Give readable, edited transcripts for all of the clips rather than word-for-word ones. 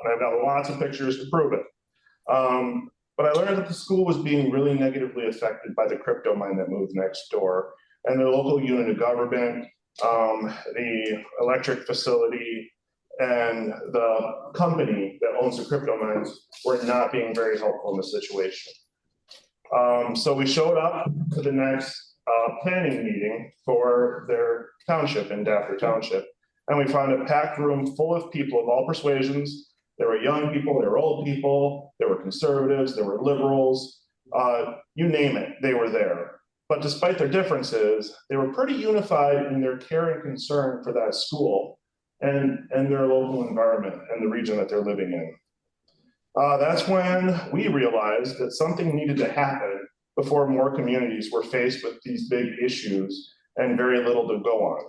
and I've got lots of pictures to prove it. But I learned that the school was being really negatively affected by the crypto mine that moved next door, and the local unit of government, the electric facility, and the company that owns the crypto mines were not being very helpful in the situation. So we showed up to the next planning meeting for their township in Dafter Township, and we found a packed room full of people of all persuasions. There were young people, there were old people, there were conservatives, there were liberals, you name it, they were there. But despite their differences, they were pretty unified in their care and concern for that school and their local environment and the region that they're living in. That's when we realized that something needed to happen before more communities were faced with these big issues and very little to go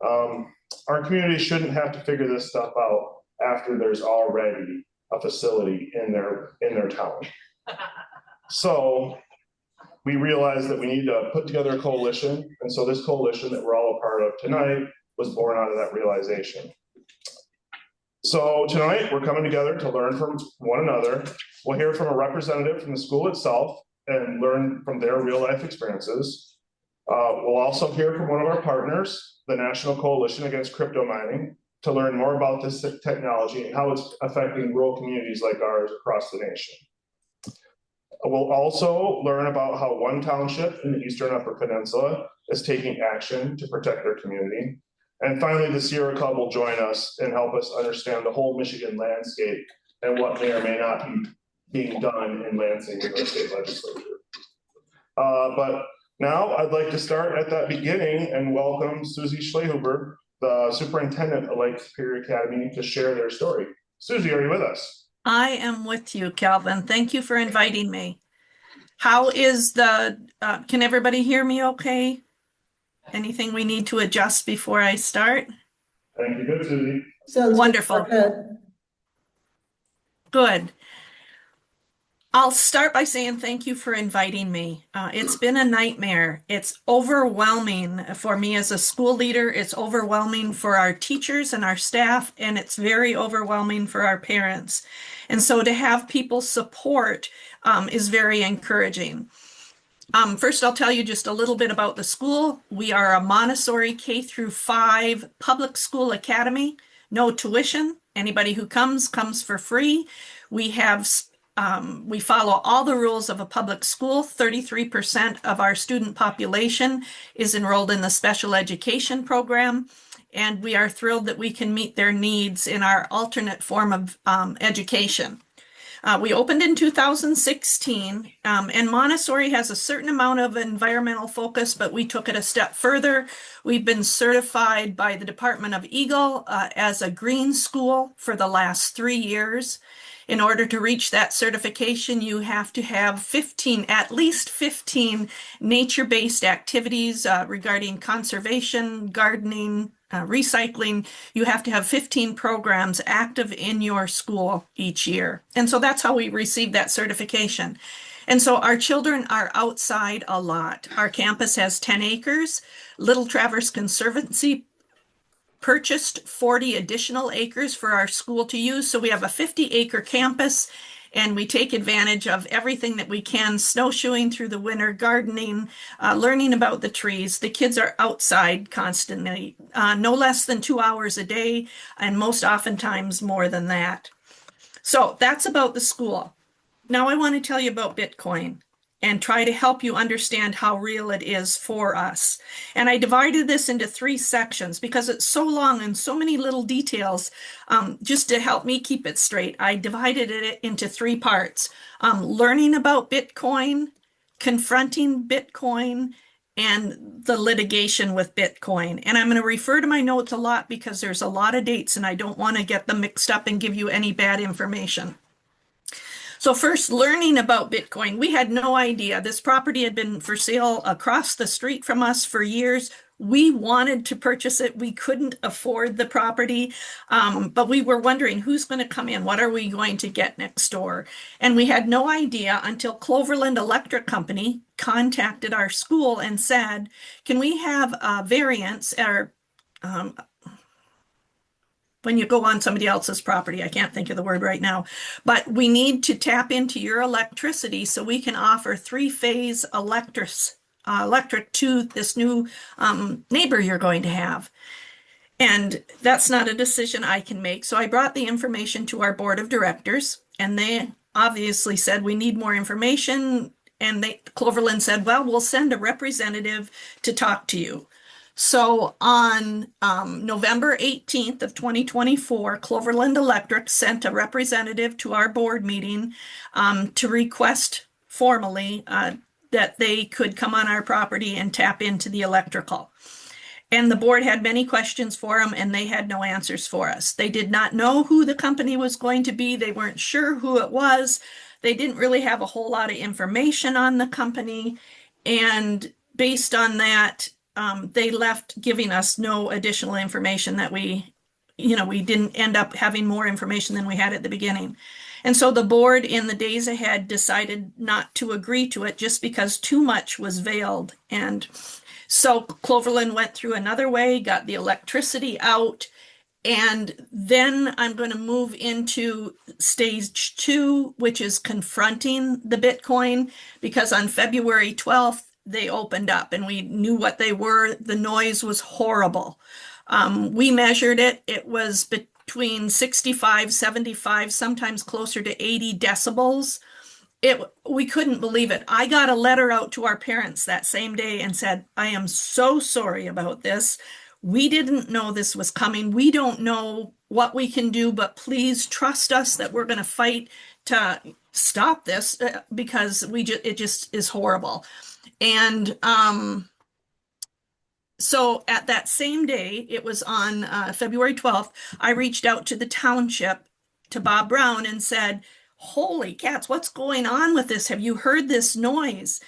on. Our community shouldn't have to figure this stuff out after there's already a facility in their town. So we realized that we need to put together a coalition, and so this coalition that we're all a part of tonight was born out of that realization. So tonight we're coming together to learn from one another. We'll hear from a representative from the school itself and learn from their real life experiences. We'll also hear from one of our partners, the National Coalition Against Crypto Mining, to learn more about this technology and how it's affecting rural communities like ours across the nation. We'll also learn about how one township in the Eastern Upper Peninsula is taking action to protect their community. And finally, the Sierra Club will join us and help us understand the whole Michigan landscape and what may or may not be being done in Lansing in the state legislature. But now I'd like to start at that beginning and welcome Susie Schlehuber, the superintendent of Lake Superior Academy, to share their story. Susie, are you with us? I am with you, Calvin. Thank you for inviting me. How is can everybody hear me okay? Anything we need to adjust before I start? Thank you, good, Susie. Sounds wonderful. Good. I'll start by saying thank you for inviting me. It's been a nightmare. It's overwhelming for me as a school leader. It's overwhelming for our teachers and our staff, and it's very overwhelming for our parents. And so to have people support is very encouraging. First, I'll tell you just a little bit about the school. We are a Montessori K-5 public school academy, no tuition. Anybody who comes for free. We follow all the rules of a public school. 33% of our student population is enrolled in the special education program, and we are thrilled that we can meet their needs in our alternate form of education. We opened in 2016, and Montessori has a certain amount of environmental focus, but we took it a step further. We've been certified by the Department of Eagle as a green school for the last 3 years. In order to reach that certification, you have to have at least 15 nature-based activities regarding conservation, gardening, recycling. You have to have 15 programs active in your school each year. And so that's how we receive that certification. And so our children are outside a lot. Our campus has 10 acres. Little Traverse Conservancy purchased 40 additional acres for our school to use. So we have a 50-acre campus, and we take advantage of everything that we can, snowshoeing through the winter, gardening, learning about the trees. The kids are outside constantly, no less than 2 hours a day, and most oftentimes more than that. So that's about the school. Now I want to tell you about Bitcoin and try to help you understand how real it is for us. And I divided this into 3 sections because it's so long and so many little details. Just to help me keep it straight, I divided it into 3 parts. Learning about Bitcoin, confronting Bitcoin, and the litigation with Bitcoin. And I'm going to refer to my notes a lot because there's a lot of dates and I don't want to get them mixed up and give you any bad information. So first, learning about Bitcoin. We had no idea. This property had been for sale across the street from us for years. We wanted to purchase it. We couldn't afford the property, but we were wondering who's going to come in? What are we going to get next door? And we had no idea until Cloverland Electric Company contacted our school and said, can we have a variance or when you go on somebody else's property. I can't think of the word right now, but we need to tap into your electricity so we can offer three-phase electric to this new neighbor you're going to have. And that's not a decision I can make. So I brought the information to our board of directors, and they obviously said we need more information. And Cloverland said, well, we'll send a representative to talk to you. So on November 18th of 2024, Cloverland Electric sent a representative to our board meeting to request formally that they could come on our property and tap into the electrical. And the board had many questions for them, and they had no answers for us. They did not know who the company was going to be. They weren't sure who it was. They didn't really have a whole lot of information on the company. And based on that, they left giving us no additional information that we didn't end up having more information than we had at the beginning. And so the board in the days ahead decided not to agree to it just because too much was veiled. And so Cloverland went through another way, got the electricity out, and then I'm going to move into stage 2, which is confronting the Bitcoin, because on February 12th, they opened up and we knew what they were. The noise was horrible. We measured it. It was between 65, 75, sometimes closer to 80 decibels. We couldn't believe it. I got a letter out to our parents that same day and said, I am so sorry about this. We didn't know this was coming. We don't know what we can do, but please trust us that we're going to fight to stop this because it just is horrible. And so at that same day, it was on February 12th, I reached out to the township, to Bob Brown, and said, holy cats, what's going on with this? Have you heard this noise?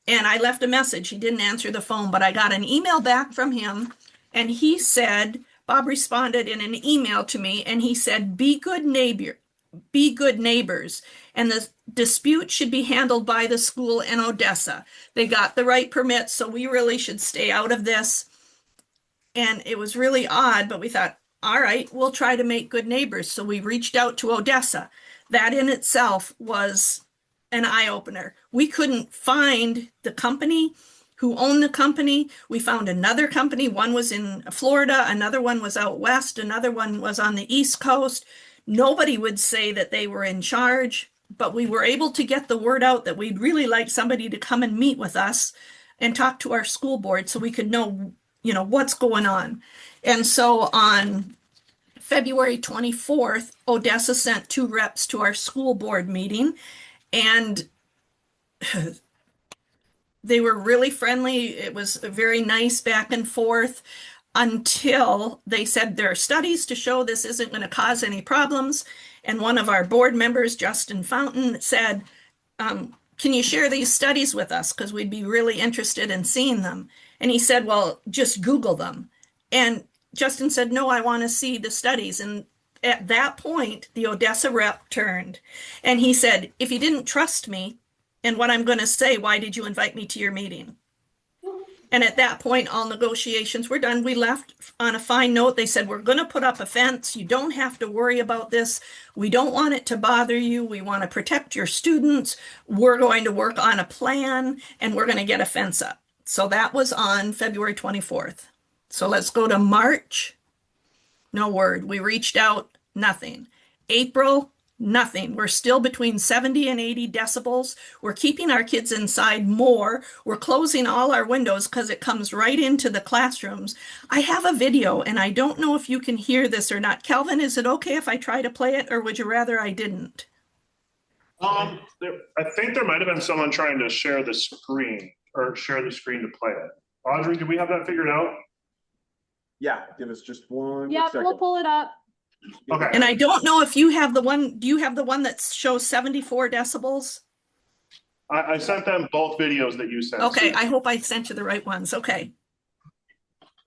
And I left a message. He didn't answer the phone, but I got an email back from him. And he said, Bob responded in an email to me, and he said, be good neighbors. And the dispute should be handled by the school in Odessa. They got the right permits, so we really should stay out of this. And it was really odd, but we thought, all right, we'll try to make good neighbors. So we reached out to Odessa. That in itself was an eye-opener. We couldn't find the company who owned the company. We found another company. One was in Florida, another one was out west, another one was on the East Coast. Nobody would say that they were in charge, but we were able to get the word out that we'd really like somebody to come and meet with us and talk to our school board so we could know, what's going on. And so on February 24th, Odessa sent 2 reps to our school board meeting, and they were really friendly. It was a very nice back and forth until they said there are studies to show this isn't going to cause any problems. And one of our board members, Justin Fountain, said, can you share these studies with us? Because we'd be really interested in seeing them. And he said, well, just Google them. And Justin said, no, I want to see the studies. And at that point, the Odessa rep turned and he said, if you didn't trust me and what I'm going to say, why did you invite me to your meeting? And at that point, all negotiations were done. We left on a fine note. They said, we're going to put up a fence. You don't have to worry about this. We don't want it to bother you. We want to protect your students. We're going to work on a plan and we're going to get a fence up. So that was on February 24th. So let's go to March. No word. We reached out, nothing. April, nothing. We're still between 70 and 80 decibels. We're keeping our kids inside more. We're closing all our windows because it comes right into the classrooms. I have a video and I don't know if you can hear this or not. Calvin, is it okay if I try to play it or would you rather I didn't? I think there might have been someone trying to share the screen to play it. Audrey, do we have that figured out? Yeah, give us just one Yep, second. we'll pull it up. Okay. And I don't know if you have the one, do you have the one that shows 74 decibels? I sent them both videos that you sent. Okay, I hope I sent you the right ones. Okay.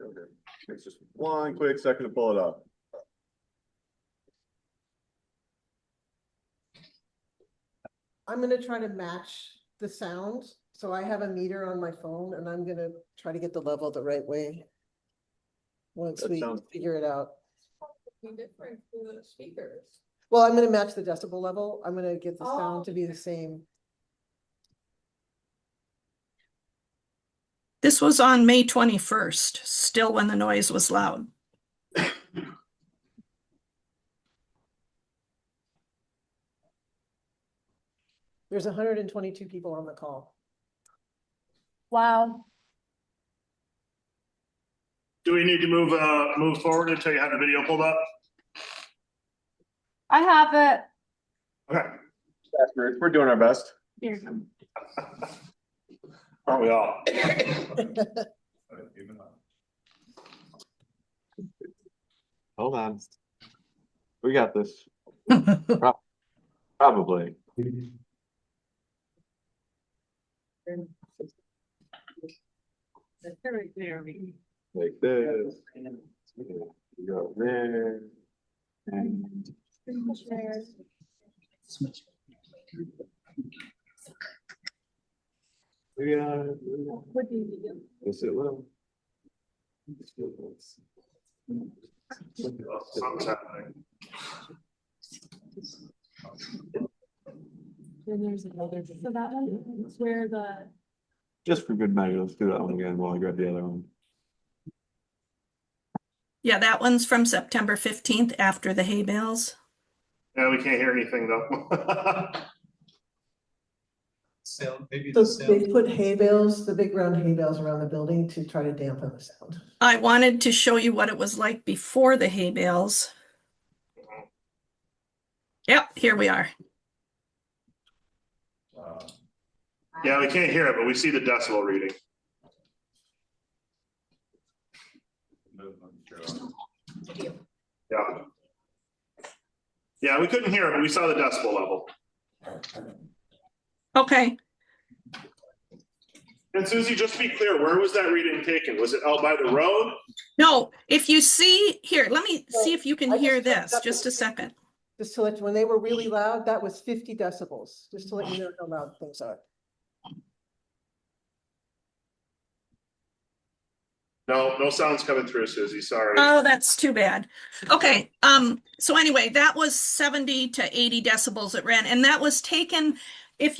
Okay. It's just one quick second to pull it up. I'm gonna try to match the sound. So I have a meter on my phone and I'm gonna try to get the level the right way. Once That we sounds- figure it out. Different for the speakers. Well, I'm gonna match the decibel level. I'm gonna get the sound to be the same. This was on May 21st, still when the noise was loud. There's 122 people on the call. Wow. Do we need to move forward until you have the video pulled up? I have it. Okay, We're doing our best. Here. aren't we all? Hold on. We got this. Probably. Like this. You go there. And yeah. Yes, it will. Something's happening. Then there's another, so that one is where the. Just for good measure, let's do that one again while I grab the other one. Yeah, that one's from September 15th after the hay bales. Yeah, we can't hear anything though. Sound, maybe So the they sound. put hay bales, the big round hay bales around the building to try to dampen the sound. I wanted to show you what it was like before the hay bales. Yep, here we are. Yeah, we can't hear it, but we see the decibel reading. Yeah. Yeah, we couldn't hear it, but we saw the decibel level. Okay, And Susie, just to be clear, where was that reading taken? Was it out by the road? no, if you see here, let me see if you can I just hear looked this, up just the- a second. Just to let you, when they were really loud, that was 50 decibels, just to let you know how loud things are. No, no sounds coming through, Susie, sorry. Oh, that's too bad. Okay, so anyway, that was 70 to 80 decibels it ran, and that was taken, if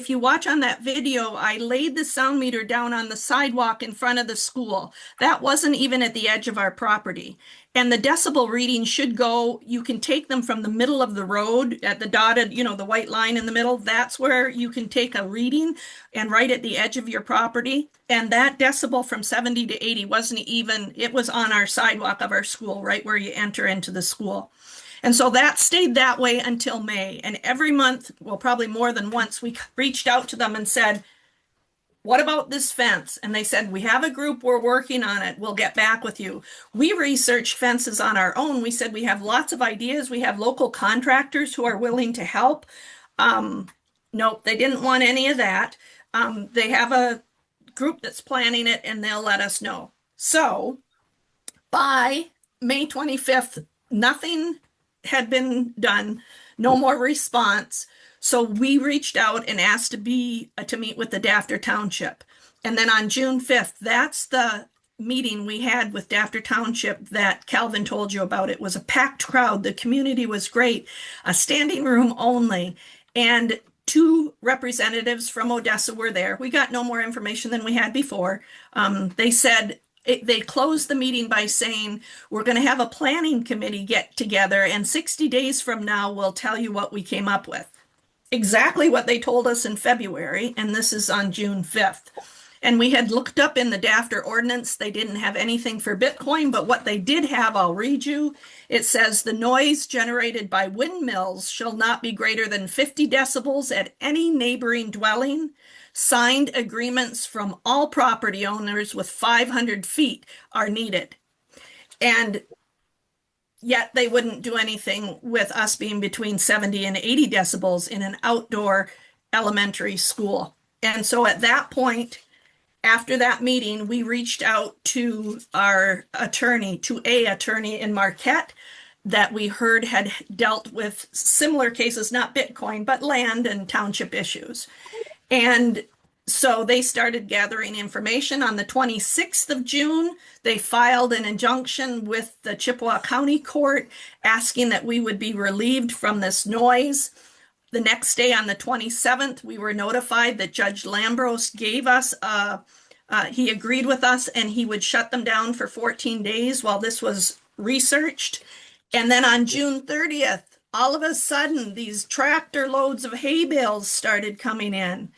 you watch on that video, I laid the sound meter down on the sidewalk in front of the school. That wasn't even at the edge of our property. And the decibel reading should go, you can take them from the middle of the road at the dotted, the white line in the middle. That's where you can take a reading and right at the edge of your property. And that decibel from 70 to 80 wasn't even, it was on our sidewalk of our school, right where you enter into the school. And so that stayed that way until May. And every month, well, probably more than once, we reached out to them and said, what about this fence? And they said, we have a group, we're working on it. We'll get back with you. We researched fences on our own. We said, we have lots of ideas. We have local contractors who are willing to help. Nope, they didn't want any of that. They have a group that's planning it and they'll let us know. So by May 25th, nothing had been done, no more response. So we reached out and asked to meet with the Dafter Township. And then on June 5th, that's the meeting we had with Dafter Township that Calvin told you about. It was a packed crowd. The community was great, a standing room only. And 2 representatives from Odessa were there. We got no more information than we had before. They said, they closed the meeting by saying, we're going to have a planning committee get together and 60 days from now, we'll tell you what we came up with. Exactly what they told us in February, and this is on June 5th. And we had looked up in the Dafter ordinance, they didn't have anything for Bitcoin, but what they did have, I'll read you. It says the noise generated by windmills shall not be greater than 50 decibels at any neighboring dwelling. Signed agreements from all property owners with 500 feet are needed. And yet they wouldn't do anything with us being between 70 and 80 decibels in an outdoor elementary school. And so at that point, after that meeting, we reached out to our attorney, to an attorney in Marquette that we heard had dealt with similar cases, not Bitcoin, but land and township issues. And So they started gathering information. On the 26th of June, they filed an injunction with the Chippewa County Court asking that we would be relieved from this noise. The next day, on the 27th, we were notified that Judge Lambros gave us, he agreed with us and he would shut them down for 14 days while this was researched. And then on June 30th, all of a sudden, these tractor loads of hay bales started coming in,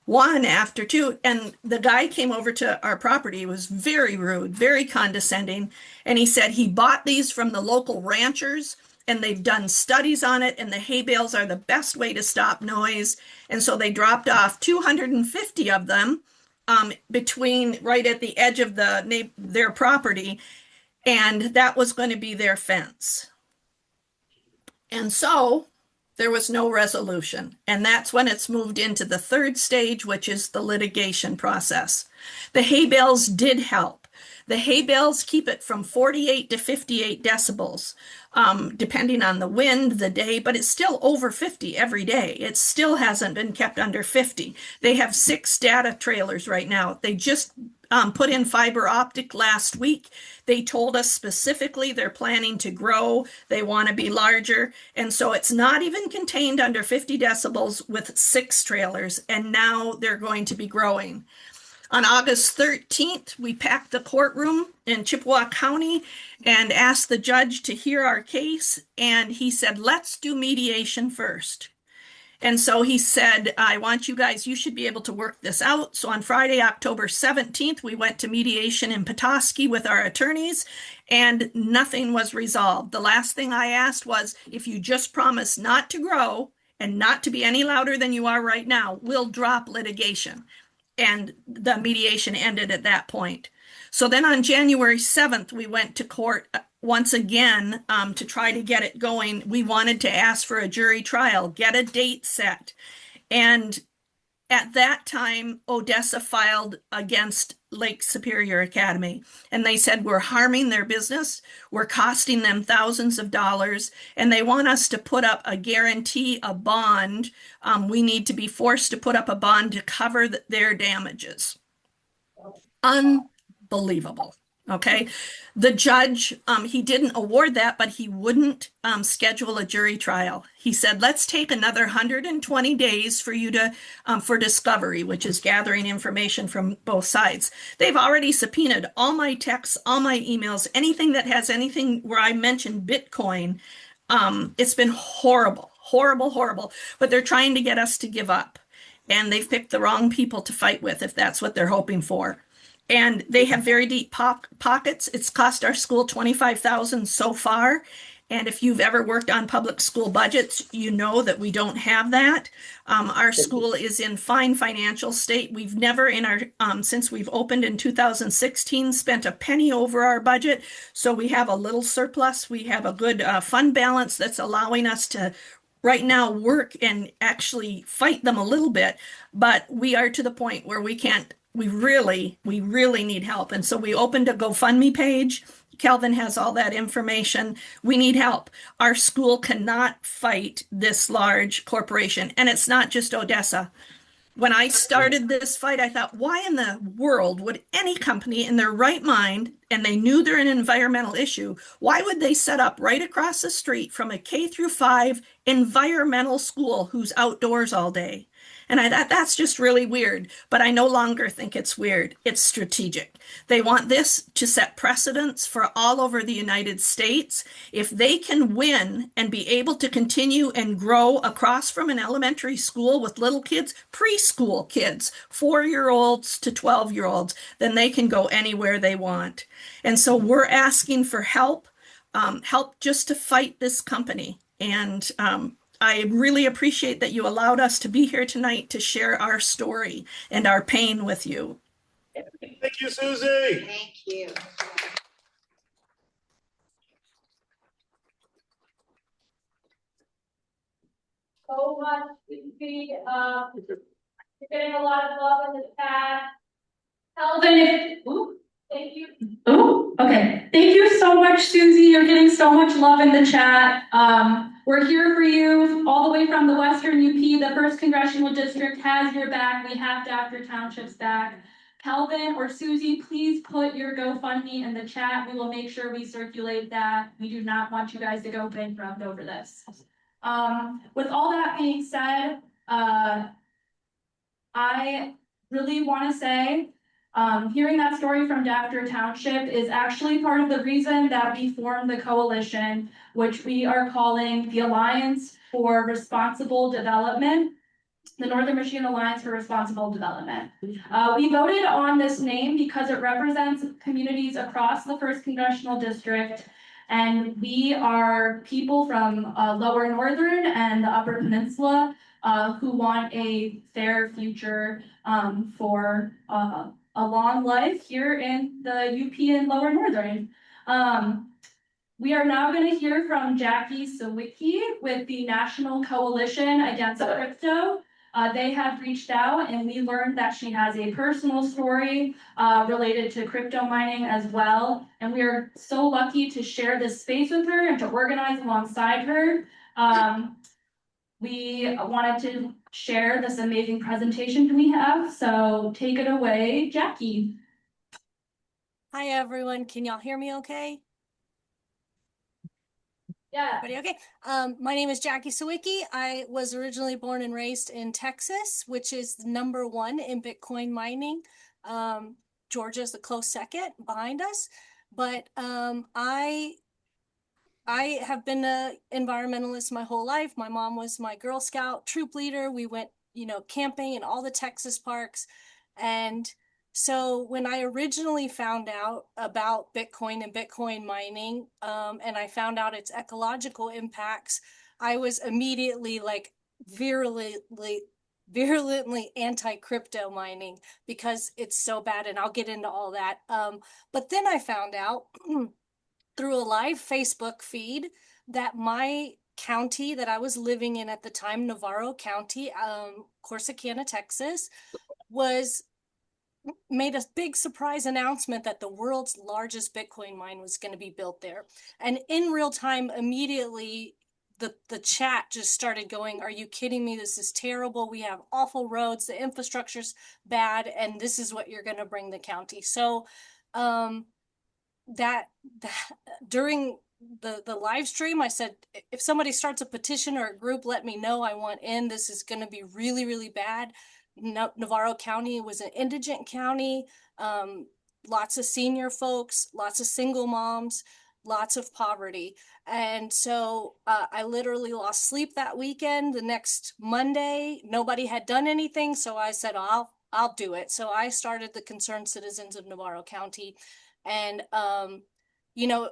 one after two. And the guy came over to our property, was very rude, very condescending. And he said he bought these from the local ranchers and they've done studies on it, and the hay bales are the best way to stop noise. And so they dropped off 250 of them between right at the edge of their property, and that was going to be their fence. And so there was no resolution. And that's when it's moved into the third stage, which is the litigation process. The hay bales did help. The hay bales keep it from 48 to 58 decibels, depending on the wind, the day, but it's still over 50 every day. It still hasn't been kept under 50. They have 6 data trailers right now. They just put in fiber optic last week. They told us specifically they're planning to grow. They want to be larger. And so it's not even contained under 50 decibels with 6 trailers. And now they're going to be growing. On August 13th, we packed the courtroom in Chippewa County and asked the judge to hear our case. And he said, let's do mediation first. And so he said, I want you guys, you should be able to work this out. So on Friday, October 17th, we went to mediation in Petoskey with our attorneys, and nothing was resolved. The last thing I asked was, if you just promise not to grow and not to be any louder than you are right now, we'll drop litigation. And the mediation ended at that point. So then on January 7th, we went to court once again to try to get it going. We wanted to ask for a jury trial, get a date set. And at that time, Odessa filed against Lake Superior Academy. And they said, we're harming their business. We're costing them thousands of dollars. And they want us to put up a guarantee, a bond. We need to be forced to put up a bond to cover their damages. Unbelievable. Okay. The judge, he didn't award that, but he wouldn't schedule a jury trial. He said, let's take another 120 days for you to, for discovery, which is gathering information from both sides. They've already subpoenaed all my texts, all my emails, anything that has anything where I mentioned Bitcoin. It's been horrible, horrible, horrible, but they're trying to get us to give up. And they've picked the wrong people to fight with if that's what they're hoping for. And they have very deep pockets. It's cost our school $25,000 so far. And if you've ever worked on public school budgets, you know that we don't have that. Our school is in fine financial state. We've never in our, since we've opened in 2016, spent a penny over our budget. So we have a little surplus. We have a good fund balance that's allowing us to right now work and actually fight them a little bit. But we are to the point where we can't, we really need help. And so we opened a GoFundMe page. Kelvin has all that information. We need help. Our school cannot fight this large corporation. And it's not just Odessa. When I started this fight, I thought, why in the world would any company in their right mind, and they knew they're an environmental issue, why would they set up right across the street from a K-5 environmental school who's outdoors all day? And I thought that's just really weird, but I no longer think it's weird. It's strategic. They want this to set precedents for all over the United States. If they can win and be able to continue and grow across from an elementary school with little kids, preschool kids, 4-year-olds to 12-year-olds, then they can go anywhere they want. And so we're asking for help, help just to fight this company. And I really appreciate that you allowed us to be here tonight to share our story and our pain with you. Thank you, Susie. Thank you. So much, Susie, you're getting a lot of love in the chat. Kelvin, thank you. Oh, okay. Thank you so much, Susie. You're getting so much love in the chat. We're here for you all the way from the Western UP the first congressional district has your back. We have Dr. Township's back. Kelvin or Susie, please put your GoFundMe in the chat. We will make sure we circulate that. We do not want you guys to go bankrupt over this. With all that being said, I really want to say, hearing that story from Dr. Township is actually part of the reason that we formed the coalition, which we are calling the Alliance for Responsible Development. The Northern Michigan Alliance for Responsible Development. We voted on this name because it represents communities across the 1st Congressional District, and we are people from Lower Northern and the Upper Peninsula who want a fair future for a long life here in the UP and Lower Northern. We are now going to hear from Jackie Sawicki with the National Coalition Against Crypto. They have reached out and we learned that she has a personal story related to crypto mining as well. And we are so lucky to share this space with her and to organize alongside her. We wanted to share this amazing presentation we have. So take it away, Jackie. Hi, everyone. Can y'all hear me okay? Yeah. Everybody okay? My name is Jackie Sawicki. I was originally born and raised in Texas, which is #1 in Bitcoin mining. Georgia's a close second behind us. But I have been an environmentalist my whole life. My mom was my Girl Scout troop leader. We went, camping in all the Texas parks. And so when I originally found out about Bitcoin and Bitcoin mining, and I found out its ecological impacts, I was immediately like virulently anti-crypto mining because it's so bad, and I'll get into all that. But then I found out through a live Facebook feed that my county that I was living in at the time, Navarro County, Corsicana, Texas, made a big surprise announcement that the world's largest Bitcoin mine was going to be built there. And in real time, immediately, the chat just started going, are you kidding me? This is terrible. We have awful roads. The infrastructure's bad. And this is what you're going to bring the county. So that during the live stream, I said, if somebody starts a petition or a group, let me know. I want in. This is going to be really, really bad. Navarro County was an indigent county, lots of senior folks, lots of single moms, lots of poverty. And so I literally lost sleep that weekend. The next Monday, nobody had done anything. So I said, I'll do it. So I started the Concerned Citizens of Navarro County. And,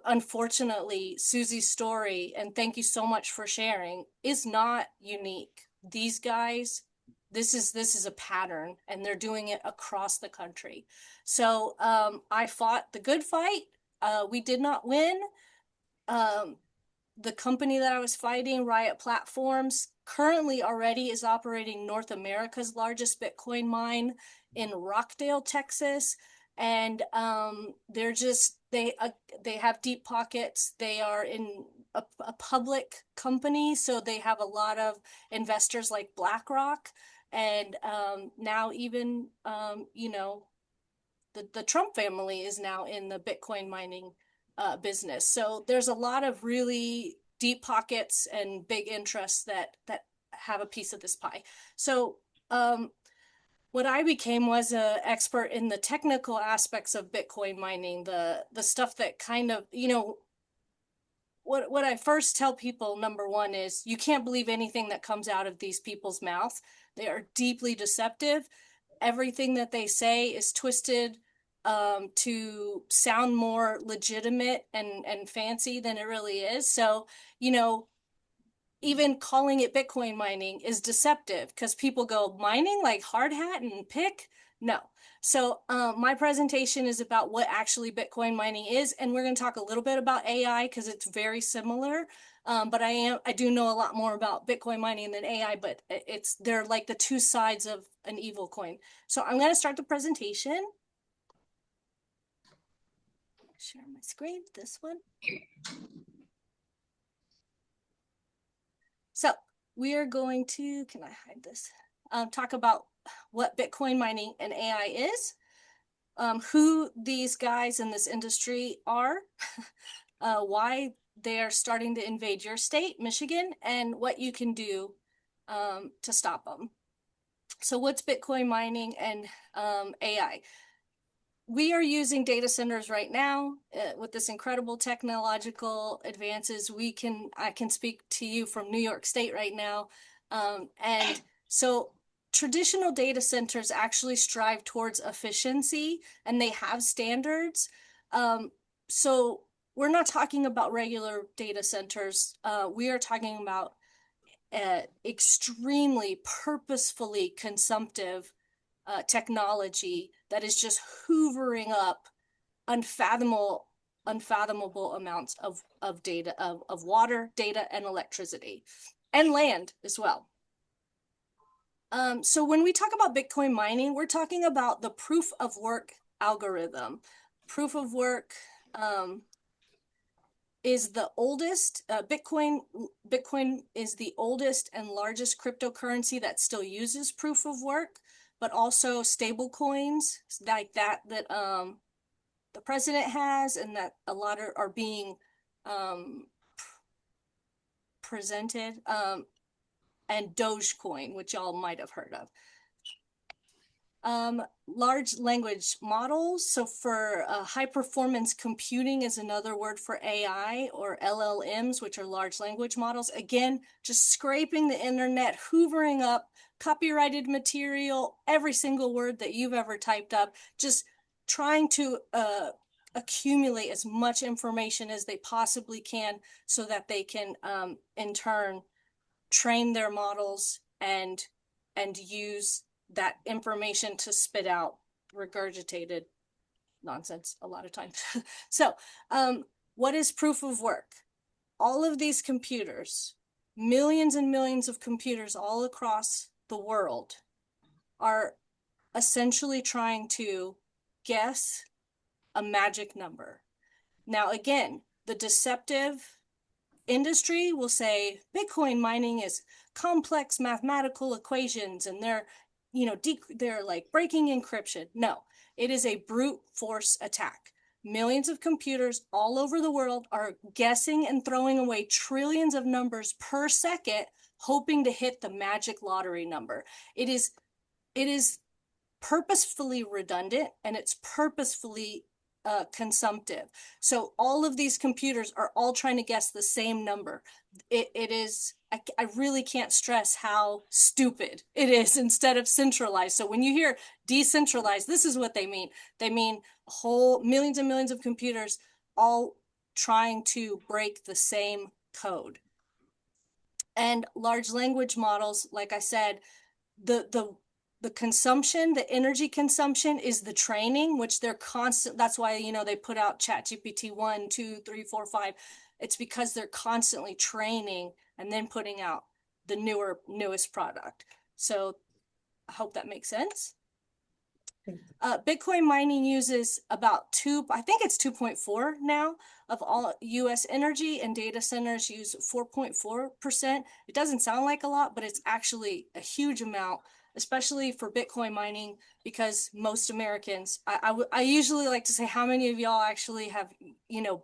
unfortunately, Susie's story, and thank you so much for sharing, is not unique. These guys, this is a pattern, and they're doing it across the country. So I fought the good fight. We did not win. The company that I was fighting, Riot Platforms, currently already is operating North America's largest Bitcoin mine in Rockdale, Texas. And they have deep pockets. They are in a public company, so they have a lot of investors like BlackRock. And now even, the Trump family is now in the Bitcoin mining business. So there's a lot of really deep pockets and big interests that have a piece of this pie. So what I became was an expert in the technical aspects of Bitcoin mining, the stuff that kind of, what I first tell people, #1 is you can't believe anything that comes out of these people's mouths. They are deeply deceptive. Everything that they say is twisted to sound more legitimate and fancy than it really is. So, even calling it Bitcoin mining is deceptive because people go, mining like hard hat and pick? No. So my presentation is about what actually Bitcoin mining is, and we're going to talk a little bit about AI because it's very similar. But I do know a lot more about Bitcoin mining than AI, but they're like the two sides of an evil coin. So I'm going to start the presentation. Share my screen, this one. So we are going to, can I hide this? Talk about what Bitcoin mining and AI is, who these guys in this industry are, why they're starting to invade your state, Michigan, and what you can do to stop them. So what's Bitcoin mining and AI? We are using data centers right now with this incredible technological advances. I can speak to you from New York State right now. And so traditional data centers actually strive towards efficiency and they have standards. So we're not talking about regular data centers. We are talking about extremely purposefully consumptive technology that is just hoovering up unfathomable amounts of data, of water, data, and electricity, and land as well. So when we talk about Bitcoin mining, we're talking about the proof of work algorithm. Proof of work is the oldest, Bitcoin is the oldest and largest cryptocurrency that still uses proof of work, but also stable coins like that the president has and that a lot are being presented, and Dogecoin, which y'all might have heard of. Large language models. So for high performance computing is another word for AI, or LLMs, which are large language models. Again, just scraping the internet, hoovering up copyrighted material, every single word that you've ever typed up, just trying to accumulate as much information as they possibly can so that they can in turn train their models and use that information to spit out regurgitated nonsense a lot of times. So what is proof of work? All of these computers, millions and millions of computers all across the world, are essentially trying to guess a magic number. Now, again, the deceptive industry will say Bitcoin mining is complex mathematical equations and they're like breaking encryption. No, it is a brute force attack. Millions of computers all over the world are guessing and throwing away trillions of numbers per second, hoping to hit the magic lottery number. It is purposefully redundant and it's purposefully consumptive. So all of these computers are all trying to guess the same number. It is, I really can't stress how stupid it is instead of centralized. So when you hear decentralized, this is what they mean. They mean whole millions and millions of computers all trying to break the same code. And large language models, like I said, the consumption, the energy consumption is the training, which they're constant. That's why, they put out ChatGPT 1, 2, 3, 4, 5. It's because they're constantly training and then putting out the newest product. So I hope that makes sense. Bitcoin mining uses about I think it's 2.4 now of all US energy, and data centers use 4.4%. It doesn't sound like a lot, but it's actually a huge amount, especially for Bitcoin mining, because most Americans, I usually like to say, how many of y'all actually have,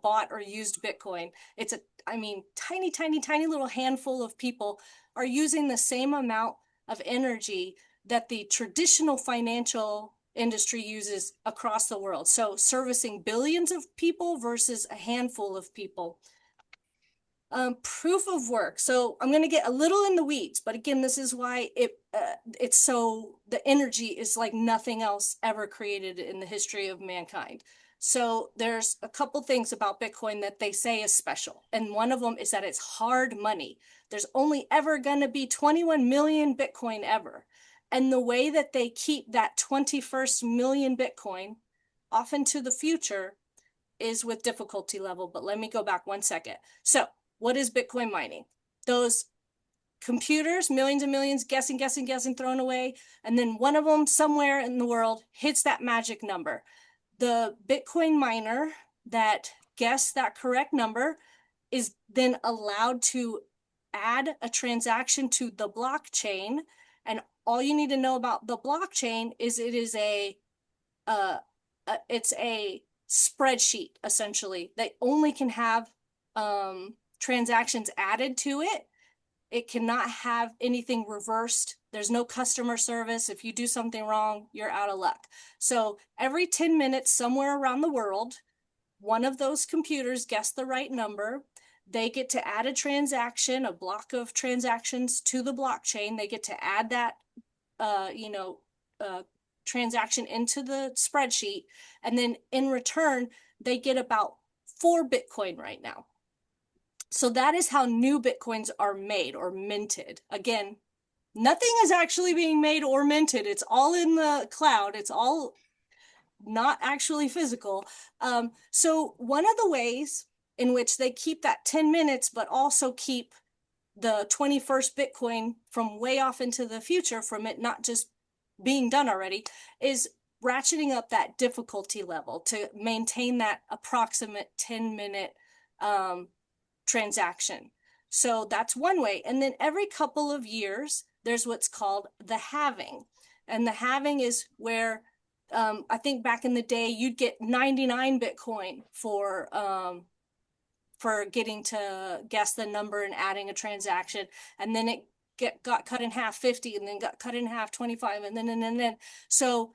bought or used Bitcoin? It's tiny, tiny, tiny little handful of people are using the same amount of energy that the traditional financial industry uses across the world. So servicing billions of people versus a handful of people. Proof of work. So I'm going to get a little in the weeds, but again, this is why it's so, the energy is like nothing else ever created in the history of mankind. So there's a couple things about Bitcoin that they say is special. And one of them is that it's hard money. There's only ever going to be 21 million Bitcoin ever. And the way that they keep that 21st million Bitcoin off into the future is with difficulty level. But let me go back 1 second. So what is Bitcoin mining? Those computers, millions and millions, guessing, thrown away. And then one of them somewhere in the world hits that magic number. The Bitcoin miner that guessed that correct number is then allowed to add a transaction to the blockchain. And all you need to know about the blockchain is it is it's a spreadsheet essentially that only can have transactions added to it. It cannot have anything reversed. There's no customer service. If you do something wrong, you're out of luck. So every 10 minutes somewhere around the world, one of those computers guess the right number. They get to add a transaction, a block of transactions to the blockchain. They get to add that, transaction into the spreadsheet. And then in return, they get about 4 Bitcoin right now. So that is how new Bitcoins are made or minted. Again, nothing is actually being made or minted. It's all in the cloud. It's all not actually physical. So one of the ways in which they keep that 10 minutes, but also keep the 21st Bitcoin from way off into the future, from it not just being done already, is ratcheting up that difficulty level to maintain that approximate 10-minute transaction. So that's one way. And then every couple of years, there's what's called the halving. And the halving is where I think back in the day, you'd get 99 Bitcoin for getting to guess the number and adding a transaction. And then it got cut in half 50, and then got cut in half 25, and then. So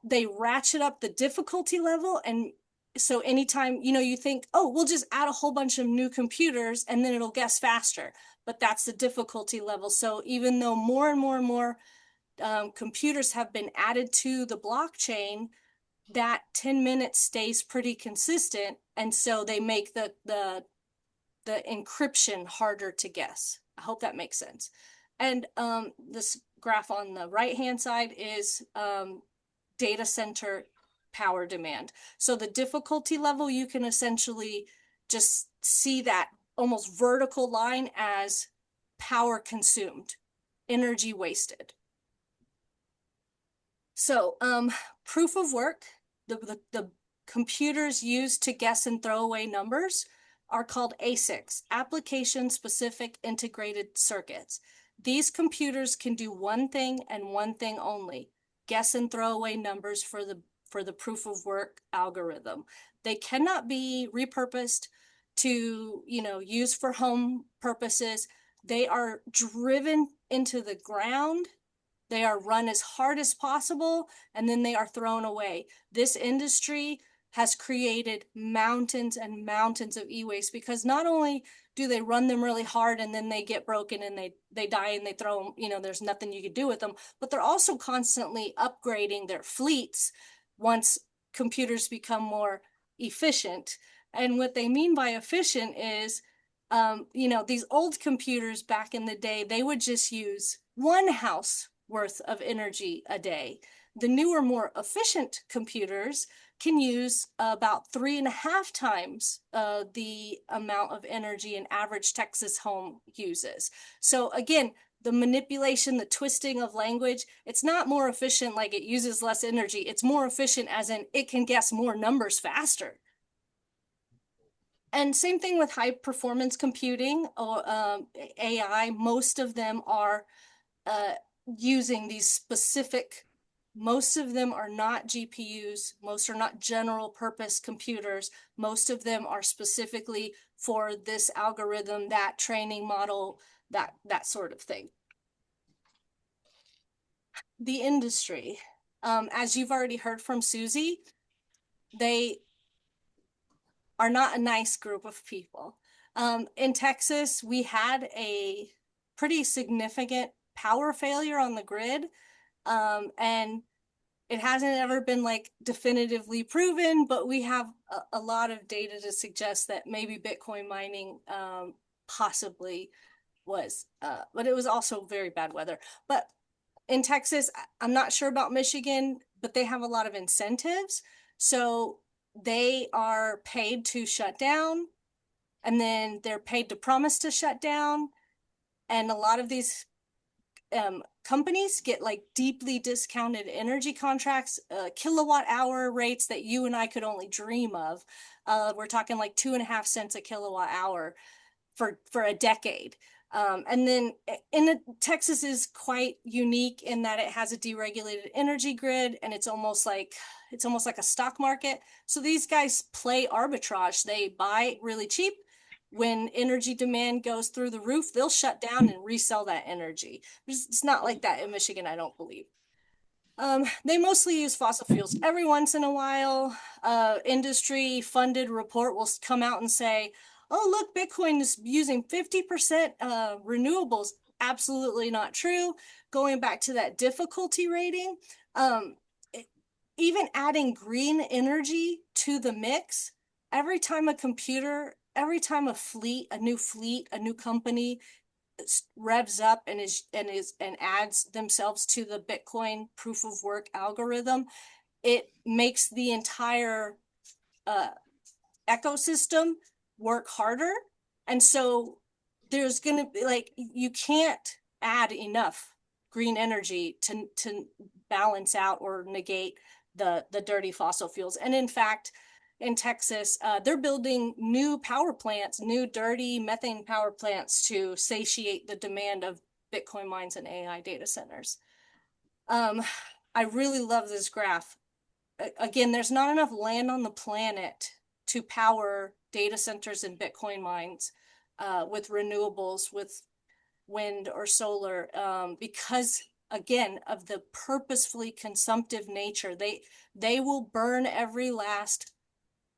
they ratchet up the difficulty level. And so anytime, you think, oh, we'll just add a whole bunch of new computers and then it'll guess faster. But that's the difficulty level. So even though more and more and more computers have been added to the blockchain, that 10 minutes stays pretty consistent. And so they make the encryption harder to guess. I hope that makes sense. And this graph on the right-hand side is data center power demand. So the difficulty level, you can essentially just see that almost vertical line as power consumed, energy wasted. So proof of work, the computers used to guess and throw away numbers are called ASICs, application specific integrated circuits. These computers can do one thing and one thing only: guess and throw away numbers for the proof of work algorithm. They cannot be repurposed to, use for home purposes. They are driven into the ground. They are run as hard as possible, and then they are thrown away. This industry has created mountains and mountains of e-waste, because not only do they run them really hard and then they get broken and they die and they throw them, there's nothing you could do with them, but they're also constantly upgrading their fleets once computers become more efficient. And what they mean by efficient is, these old computers back in the day, they would just use one house worth of energy a day. The newer, more efficient computers can use about 3.5 times the amount of energy an average Texas home uses. So again, the manipulation, the twisting of language, it's not more efficient like it uses less energy. It's more efficient as in it can guess more numbers faster. And same thing with high performance computing or AI. Most of them are using these specific, most of them are not GPUs, most are not general purpose computers, most of them are specifically for this algorithm, that training model, that sort of thing. The industry, as you've already heard from Susie, they are not a nice group of people. In Texas, we had a pretty significant power failure on the grid, and it hasn't ever been definitively proven, but we have a lot of data to suggest that maybe Bitcoin mining possibly was, but it was also very bad weather. But in Texas, I'm not sure about Michigan, but they have a lot of incentives. So they are paid to shut down, and then they're paid to promise to shut down. And a lot of these companies get deeply discounted energy contracts, kilowatt hour rates that you and I could only dream of. We're talking 2.5 cents a kilowatt hour for a decade. And then Texas is quite unique in that it has a deregulated energy grid, and it's almost like a stock market. So these guys play arbitrage. They buy really cheap. When energy demand goes through the roof, they'll shut down and resell that energy. It's not like that in Michigan, I don't believe. They mostly use fossil fuels. Every once in a while, industry funded report will come out and say, oh, look, Bitcoin is using 50% renewables. Absolutely not true. Going back to that difficulty rating, even adding green energy to the mix, every time a new company revs up and adds themselves to the Bitcoin proof of work algorithm, it makes the entire ecosystem work harder. And so there's going to be you can't add enough green energy to balance out or negate the dirty fossil fuels. And in fact, in Texas, they're building new power plants, new dirty methane power plants to satiate the demand of Bitcoin mines and AI data centers. I really love this graph. Again, there's not enough land on the planet to power data centers and Bitcoin mines with renewables, with wind or solar, because again of the purposefully consumptive nature. They will burn every last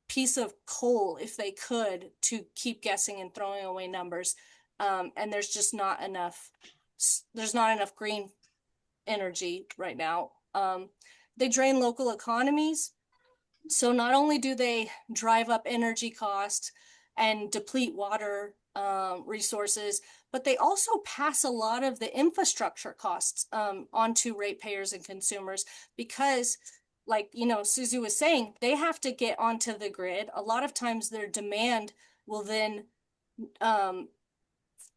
piece of coal if they could to keep guessing and throwing away numbers. And there's just not enough green energy right now. They drain local economies. So not only do they drive up energy costs and deplete water resources, but they also pass a lot of the infrastructure costs onto ratepayers and consumers because, like, Susie was saying, they have to get onto the grid. A lot of times their demand will then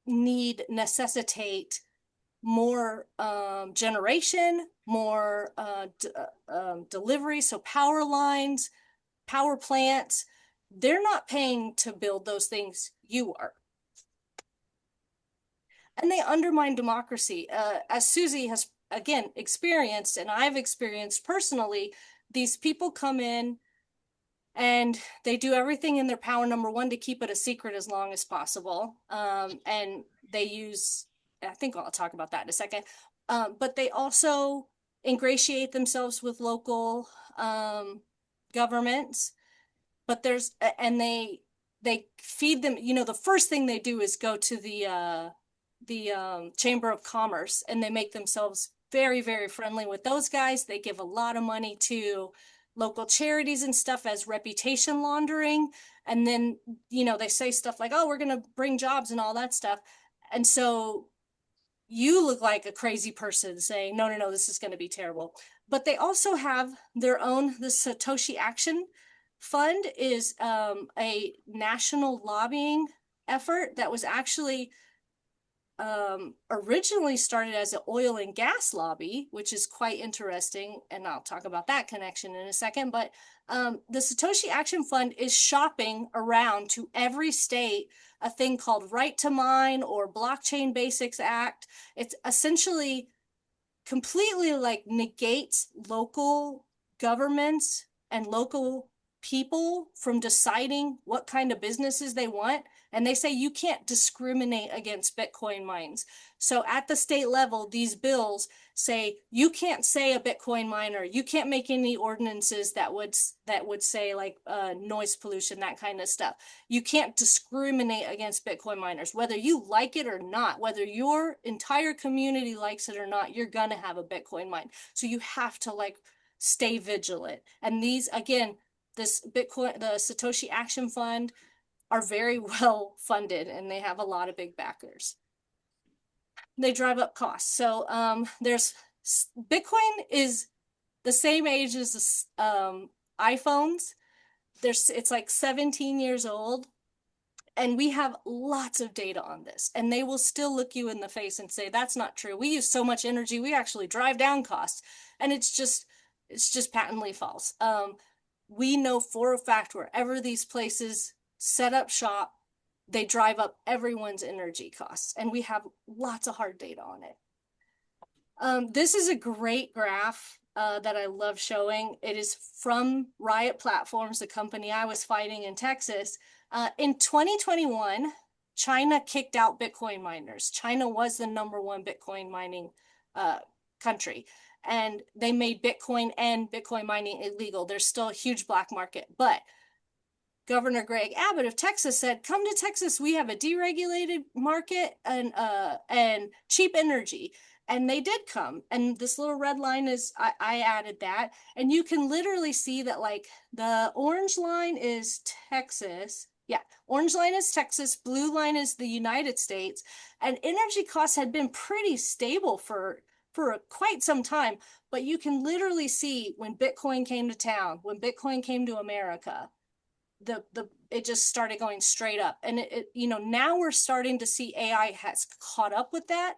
necessitate more generation, more delivery. So power lines, power plants, they're not paying to build those things, you are. And they undermine democracy. As Susie has, again, experienced, and I've experienced personally, these people come in and they do everything in their power, number one, to keep it a secret as long as possible. And they use, I think I'll talk about that in a second, but they also ingratiate themselves with local governments. But they feed them, the first thing they do is go to the Chamber of Commerce, and they make themselves very, very friendly with those guys. They give a lot of money to local charities and stuff as reputation laundering. And then, they say stuff like, oh, we're going to bring jobs and all that stuff. And so you look like a crazy person saying, no, this is going to be terrible. But they also have their own, the Satoshi Action Fund is a national lobbying effort that was actually originally started as an oil and gas lobby, which is quite interesting, and I'll talk about that connection in a second. But the Satoshi Action Fund is shopping around to every state a thing called Right to Mine or Blockchain Basics Act. It's essentially completely negates local governments and local people from deciding what kind of businesses they want. And they say you can't discriminate against Bitcoin mines. So at the state level, these bills say you can't say a Bitcoin miner, you can't make any ordinances that would say noise pollution, that kind of stuff. You can't discriminate against Bitcoin miners, whether you like it or not, whether your entire community likes it or not, you're gonna have a Bitcoin mine. So you have to stay vigilant. And these, again, the Satoshi Action Fund are very well funded, and they have a lot of big backers. They drive up costs. So Bitcoin is the same age as iPhones. It's 17 years old, and we have lots of data on this, and they will still look you in the face and say, that's not true. We use so much energy, we actually drive down costs. And it's just patently false. We know for a fact wherever these places set up shop, they drive up everyone's energy costs, and we have lots of hard data on it. This is a great graph that I love showing. It is from Riot Platforms, the company I was fighting in Texas. In 2021, China kicked out Bitcoin miners. China was the #1 Bitcoin mining country, and they made Bitcoin and Bitcoin mining illegal. There's still a huge black market, but Governor Greg Abbott of Texas said, "Come to Texas. We have a deregulated market and cheap energy." And they did come. And this little red line is, I added that. And you can literally see that, like, the orange line is Texas. Yeah, orange line is Texas, blue line is the United States. And energy costs had been pretty stable for quite some time. But you can literally see when Bitcoin came to town, when Bitcoin came to America, it just started going straight up. And now we're starting to see AI has caught up with that.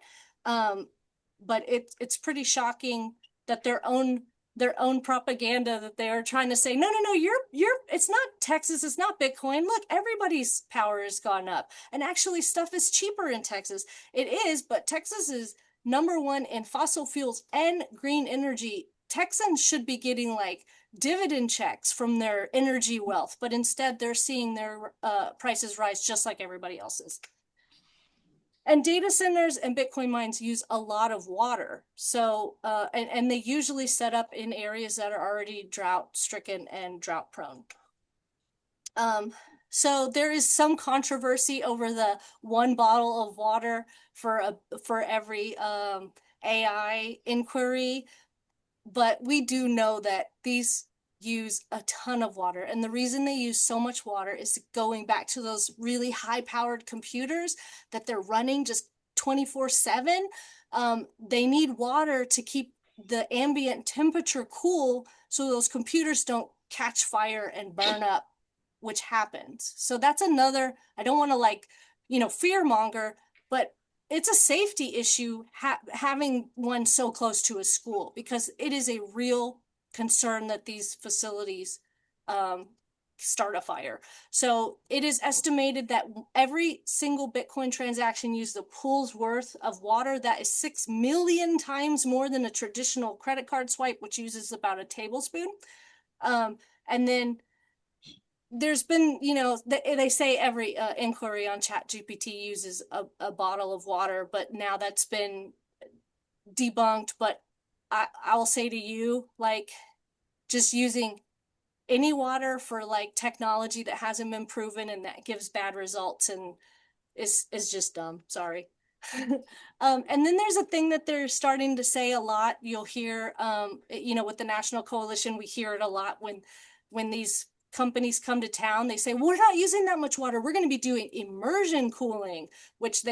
But it's pretty shocking that their own propaganda that they're trying to say, no, it's not Texas, it's not Bitcoin. Look, everybody's power has gone up. And actually stuff is cheaper in Texas. It is, but Texas is #1 in fossil fuels and green energy. Texans should be getting like dividend checks from their energy wealth, but instead they're seeing their prices rise just like everybody else's. And data centers and Bitcoin mines use a lot of water. So, and they usually set up in areas that are already drought stricken and drought prone. So there is some controversy over the 1 bottle of water for every AI inquiry, but we do know that these use a ton of water. And the reason they use so much water is going back to those really high-powered computers that they're running just 24/7. They need water to keep the ambient temperature cool so those computers don't catch fire and burn up, which happens. So that's another, I don't want to fear monger, but it's a safety issue having one so close to a school, because it is a real concern that these facilities start a fire. So it is estimated that every single Bitcoin transaction used a pool's worth of water. That is 6 million times more than a traditional credit card swipe, which uses about a tablespoon. And then there's been, they say every inquiry on ChatGPT uses a bottle of water, but now that's been debunked. But I'll say to you, like, just using any water for like technology that hasn't been proven and that gives bad results and is just dumb. Sorry. And then there's a thing that they're starting to say a lot. You'll hear, with the National Coalition, we hear it a lot when these companies come to town. They say, we're not using that much water. We're going to be doing immersion cooling, which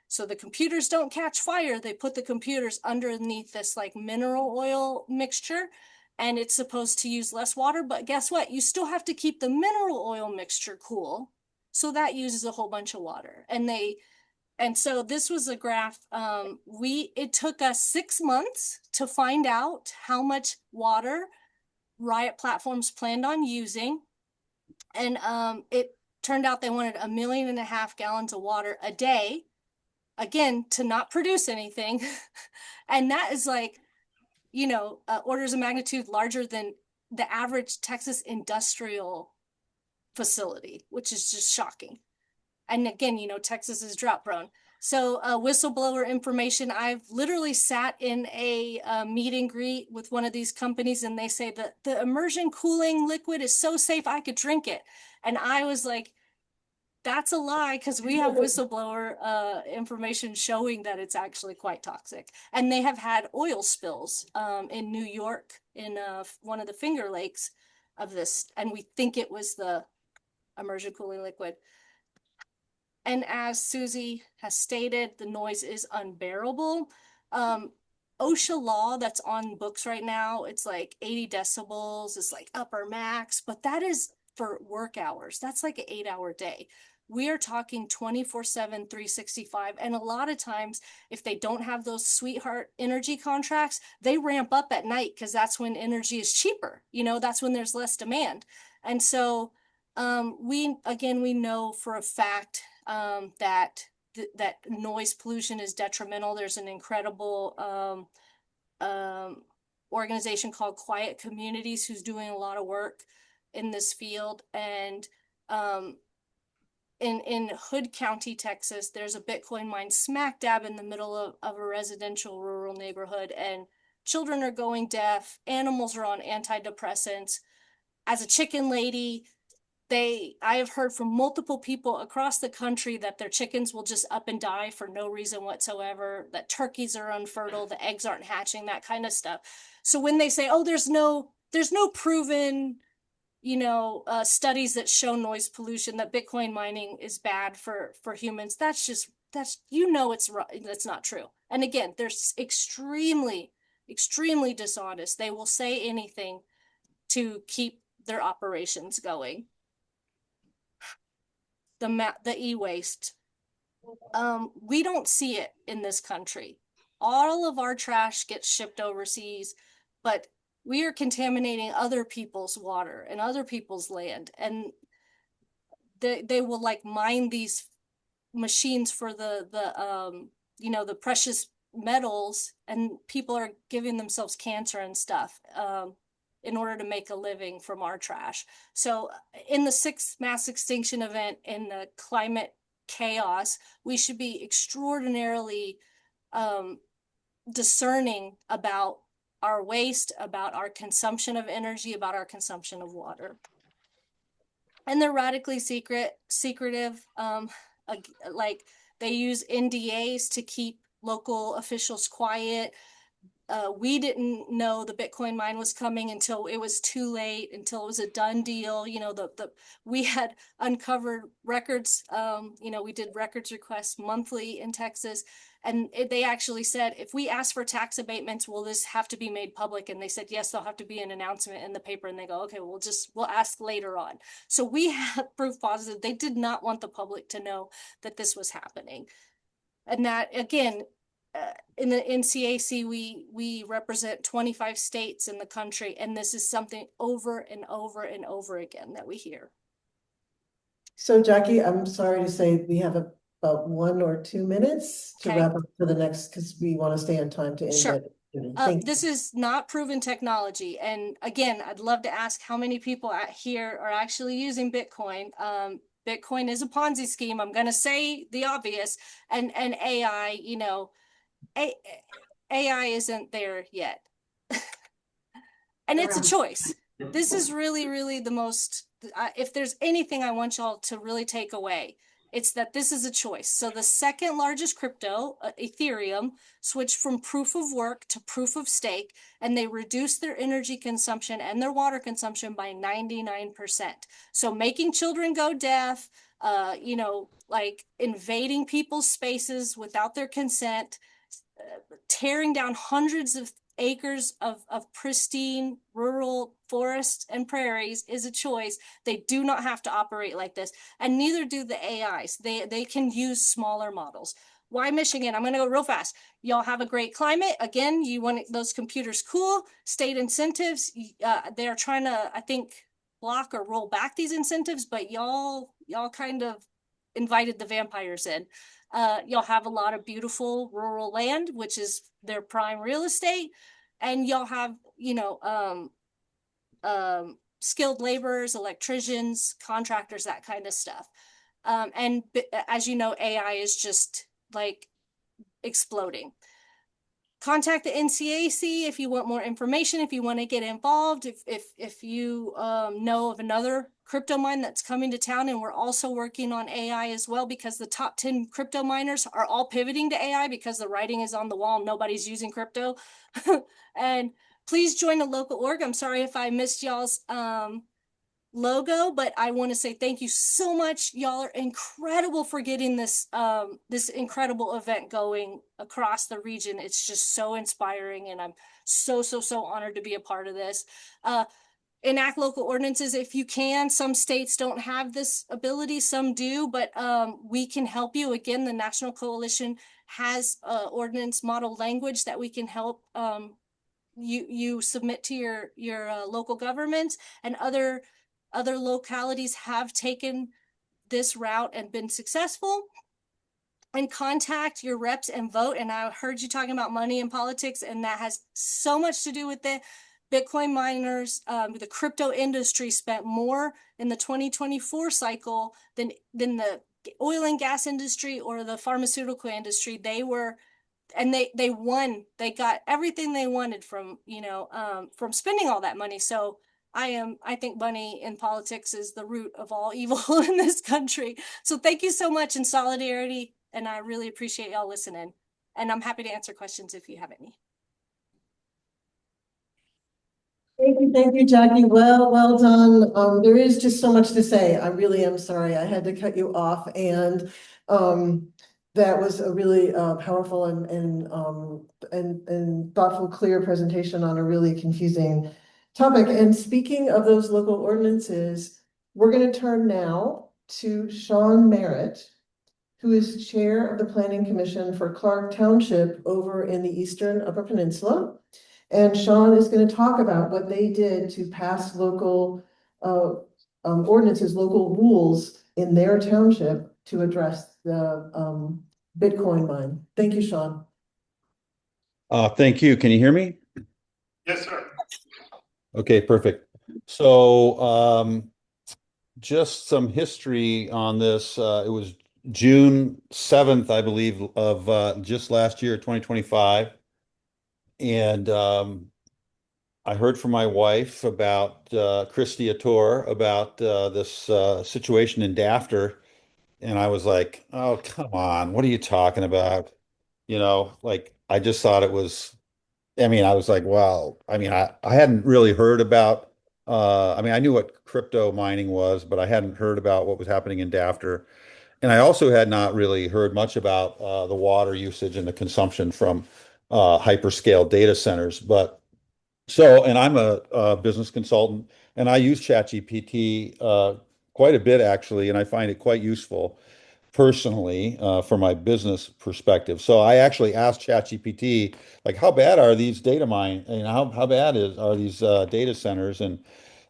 so the computers don't catch fire. They put the computers underneath this like mineral oil mixture, and it's supposed to use less water. But guess what? You still have to keep the mineral oil mixture cool. So that uses a whole bunch of water. And so this was a graph. It took us 6 months to find out how much water Riot Platforms planned on using. And it turned out they wanted 1.5 million gallons of water a day, again, to not produce anything. And that is like, orders of magnitude larger than the average Texas industrial facility, which is just shocking. And again, Texas is drought prone. So whistleblower information, I've literally sat in a meet and greet with one of these companies, and they say that the immersion cooling liquid is so safe I could drink it. And I was like, that's a lie, because we have whistleblower information showing that it's actually quite toxic. And they have had oil spills in New York in one of the Finger Lakes of this, and we think it was the immersion cooling liquid. And as Susie has stated, the noise is unbearable. OSHA law that's on books right now, it's like 80 decibels, it's like upper max, but that is for work hours. That's like an 8-hour day. We are talking 24/7, 365. And a lot of times, if they don't have those sweetheart energy contracts, they ramp up at night because that's when energy is cheaper. That's when there's less demand. And so we know for a fact, that noise pollution is detrimental. There's an incredible, organization called Quiet Communities who's doing a lot of work in this field. And, in Hood County, Texas, there's a Bitcoin mine smack dab in the middle of a residential rural neighborhood, and children are going deaf, animals are on antidepressants. As a chicken lady, I have heard from multiple people across the country that their chickens will just up and die for no reason whatsoever, that turkeys are unfertile, the eggs aren't hatching, that kind of stuff. So when they say, oh, there's no proven, studies that show noise pollution, that Bitcoin mining is bad for humans, that's not true. And again, they're extremely, extremely dishonest. They will say anything to keep their operations going. The e-waste, we don't see it in this country. All of our trash gets shipped overseas, but we are contaminating other people's water and other people's land, and they will like mine these machines for the precious metals, and people are giving themselves cancer and stuff in order to make a living from our trash. So in the 6th mass extinction event, in the climate chaos, we should be extraordinarily discerning about our waste, about our consumption of energy, about our consumption of water. And they're radically secretive. Like they use NDAs to keep local officials quiet. We didn't know the Bitcoin mine was coming until it was too late, until it was a done deal. We had uncovered records. We did records requests monthly in Texas, and they actually said, if we ask for tax abatements, will this have to be made public? And they said, yes, there'll have to be an announcement in the paper. And they go, okay, we'll ask later on. So we had proof positive. They did not want the public to know that this was happening. And that, again, in the NCAC, we represent 25 states in the country, and this is something over and over and over again that we hear. So Jackie, I'm sorry to say we have about 1 or 2 minutes to Okay. wrap up for the next, because we want to stay on time to end Sure. it. This is not proven technology. And again, I'd love to ask how many people here are actually using Bitcoin. Bitcoin is a Ponzi scheme. I'm going to say the obvious, and AI, AI isn't there yet. And it's a choice. This is really, really the most, if there's anything I want y'all to really take away, it's that this is a choice. So the second largest crypto, Ethereum, switched from proof of work to proof of stake, and they reduced their energy consumption and their water consumption by 99%. So making children go deaf, like invading people's spaces without their consent, tearing down hundreds of acres of pristine rural forests and prairies is a choice. They do not have to operate like this, and neither do the AIs. They can use smaller models. Why Michigan? I'm going to go real fast. Y'all have a great climate. Again, you want those computers cool. State incentives. They're trying to, I think, block or roll back these incentives, but y'all kind of invited the vampires in. Y'all have a lot of beautiful rural land, which is their prime real estate, and y'all have, skilled laborers, electricians, contractors, that kind of stuff. And as you know, AI is just like exploding. Contact the NCAC if you want more information, if you want to get involved, if you know of another crypto mine that's coming to town. And we're also working on AI as well, because the top 10 crypto miners are all pivoting to AI because the writing is on the wall. Nobody's using crypto. And please join a local org. I'm sorry if I missed y'all's logo, but I want to say thank you so much. Y'all are incredible for getting this this incredible event going across the region. It's just so inspiring, and I'm so honored to be a part of this. Enact local ordinances if you can. Some states don't have this ability, some do, but we can help you. Again, the National Coalition has ordinance model language that we can help you submit to your local governments, and other Other localities have taken this route and been successful. And contact your reps and vote. And I heard you talking about money in politics, and that has so much to do with the Bitcoin miners. The crypto industry spent more in the 2024 cycle than the oil and gas industry or the pharmaceutical industry. They won. They got everything they wanted from from spending all that money. So I think money in politics is the root of all evil in this country. So thank you so much in solidarity, and I really appreciate y'all listening. And I'm happy to answer questions if you have any. Thank you, Jackie. Well done. There is just so much to say. I really am sorry. I had to cut you off, and that was a really powerful and thoughtful, clear presentation on a really confusing topic. And speaking of those local ordinances, we're going to turn now to Sean Merritt, who is chair of the Planning Commission for Clark Township over in the Eastern Upper Peninsula. And Sean is going to talk about what they did to pass local ordinances, local rules in their township to address the Bitcoin mine. Thank you, Sean. Thank you. Can you hear me? Yes, sir. Okay, perfect. So just some history on this. It was June 7th, I believe, of just last year, 2025. And I heard from my wife about Christy Ator about this situation in Dafter. And I was like, oh, come on, what are you talking about? Like I just thought it was, I mean, I was like, well, I mean, I hadn't really heard about, I mean, I knew what crypto mining was, but I hadn't heard about what was happening in Dafter. And I also had not really heard much about the water usage and the consumption from hyperscale data centers. And I'm a business consultant, and I use ChatGPT quite a bit actually, and I find it quite useful personally for my business perspective. So I actually asked ChatGPT, like, how bad are these data mine, and how bad are these data centers and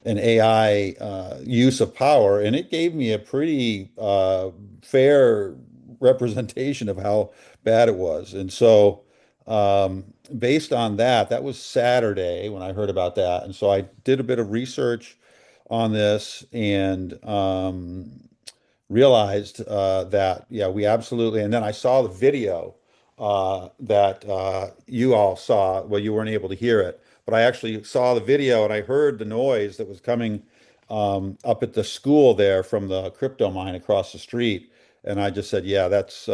AI use of power? And it gave me a pretty fair representation of how bad it was. And so based on that, that was Saturday when I heard about that. And so I did a bit of research on this and realized that, yeah, we absolutely, and then I saw the video that you all saw. Well, you weren't able to hear it, but I actually saw the video and I heard the noise that was coming up at the school there from the crypto mine across the street. And I just said, yeah, that's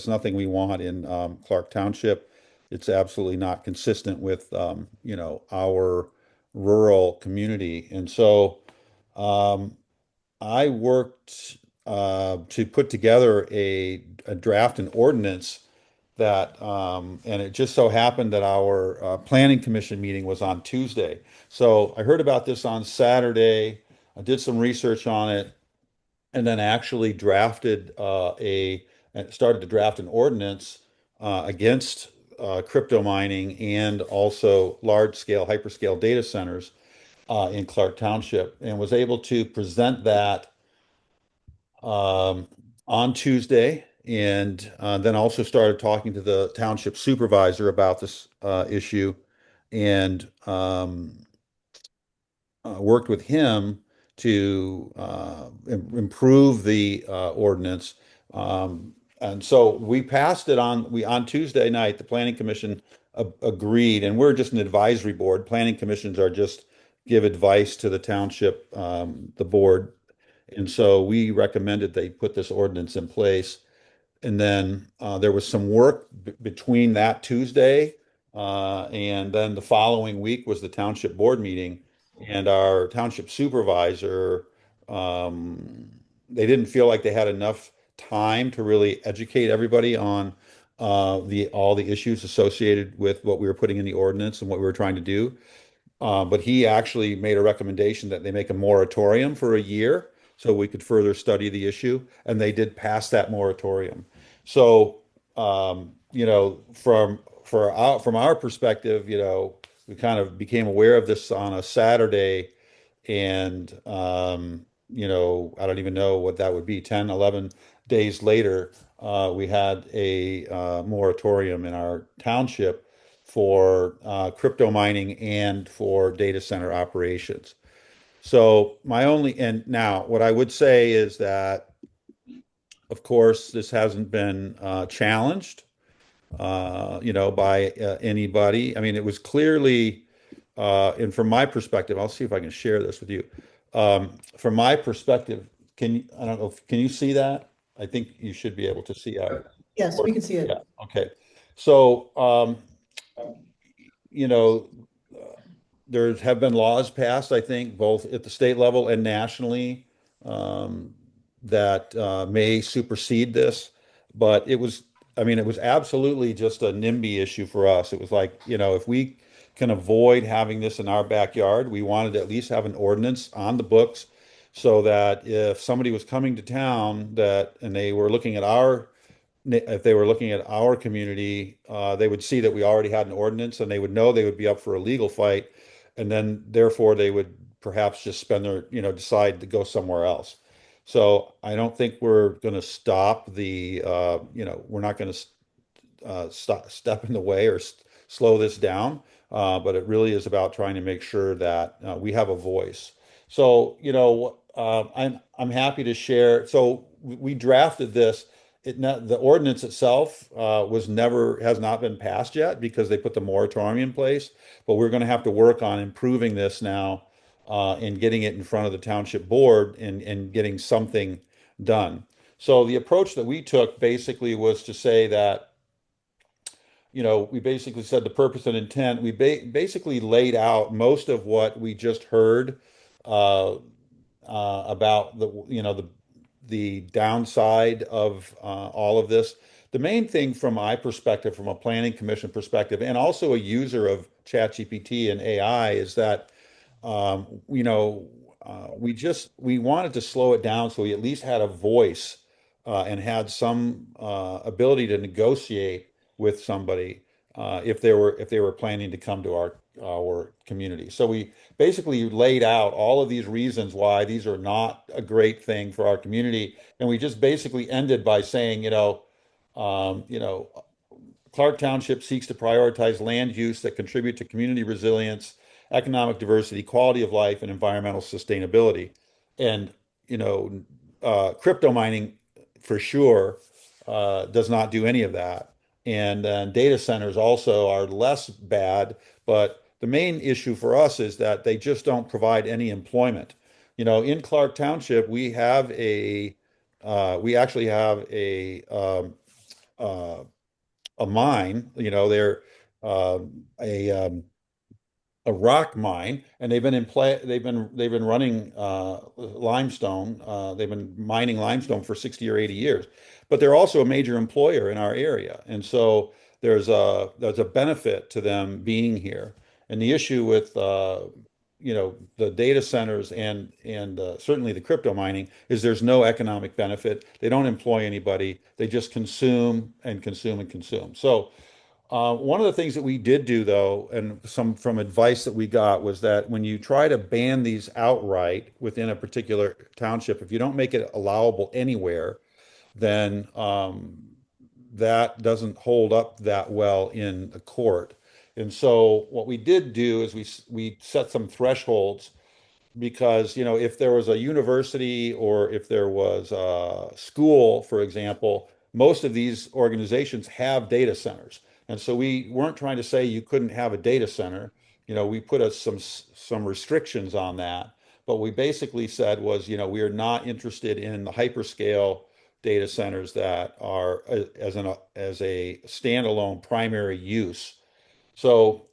nothing we want in Clark Township. It's absolutely not consistent with our rural community. And so I worked to put together a draft and ordinance that, and it just so happened that our planning commission meeting was on Tuesday. So I heard about this on Saturday. I did some research on it, and then actually started to draft an ordinance against crypto mining and also large scale hyperscale data centers in Clark Township, and was able to present that on Tuesday, and then also started talking to the township supervisor about this issue, and worked with him to improve the ordinance. And so we passed it on Tuesday night. The Planning Commission agreed, and we're just an advisory board. Planning commissions are just give advice to the township, the board. And so we recommended they put this ordinance in place. And then there was some work between that Tuesday and then the following week was the township board meeting. And our township supervisor, they didn't feel like they had enough time to really educate everybody on all the issues associated with what we were putting in the ordinance and what we were trying to do. But he actually made a recommendation that they make a moratorium for a year so we could further study the issue. And they did pass that moratorium. So, from our perspective, we kind of became aware of this on a Saturday, And, I don't even know what that would be, 10, 11 days later, we had a moratorium in our township for crypto mining and for data center operations. So and now what I would say is that, of course, this hasn't been challenged, by anybody. I mean, it was clearly, and from my perspective, I'll see if I can share this with you. From my perspective, I don't know, can you see that? I think you should be able to see that. Yes, we can see it. Yeah, okay. So, you know, there have been laws passed, I think, both at the state level and nationally, um, that may supersede this. But it was absolutely just a NIMBY issue for us. It was like, if we can avoid having this in our backyard, we wanted to at least have an ordinance on the books so that if somebody was coming to town and they were looking at if they were looking at our community, they would see that we already had an ordinance and they would know they would be up for a legal fight. And then therefore they would perhaps just decide to go somewhere else. So I don't think we're going to stop we're not going to step in the way or slow this down. But it really is about trying to make sure that we have a voice. So, I'm happy to share. So we drafted this. The ordinance itself has not been passed yet because they put the moratorium in place. But we're going to have to work on improving this now, and getting it in front of the township board and getting something done. So the approach that we took basically was to say that, we basically said the purpose and intent. We basically laid out most of what we just heard, uh, about the downside of all of this. The main thing from my perspective, from a planning commission perspective, and also a user of ChatGPT and AI, is that, we wanted to slow it down so we at least had a voice, and had some ability to negotiate with somebody, if they were planning to come to our community. So we basically laid out all of these reasons why these are not a great thing for our community, and we just basically ended by saying, um, you know, Clark Township seeks to prioritize land use that contribute to community resilience, economic diversity, quality of life, and environmental sustainability. And, crypto mining for sure does not do any of that. And then data centers also are less bad, but the main issue for us is that they just don't provide any employment. In Clark Township, we actually have uh, a mine. They're a rock mine, and they've been in play. They've been running limestone. They've been mining limestone for 60 or 80 years, but they're also a major employer in our area, and so there's a benefit to them being here. And the issue with the data centers and certainly the crypto mining is there's no economic benefit. They don't employ anybody. They just consume and consume and consume. So one of the things that we did do, though, and some from advice that we got, was that when you try to ban these outright within a particular township, if you don't make it allowable anywhere, then that doesn't hold up that well in the court. And so what we did do is we set some thresholds, because if there was a university or if there was a school, for example, most of these organizations have data centers, and so we weren't trying to say you couldn't have a data center. We put some restrictions on that, but we basically said was, we are not interested in the hyperscale data centers that are as a standalone primary use. So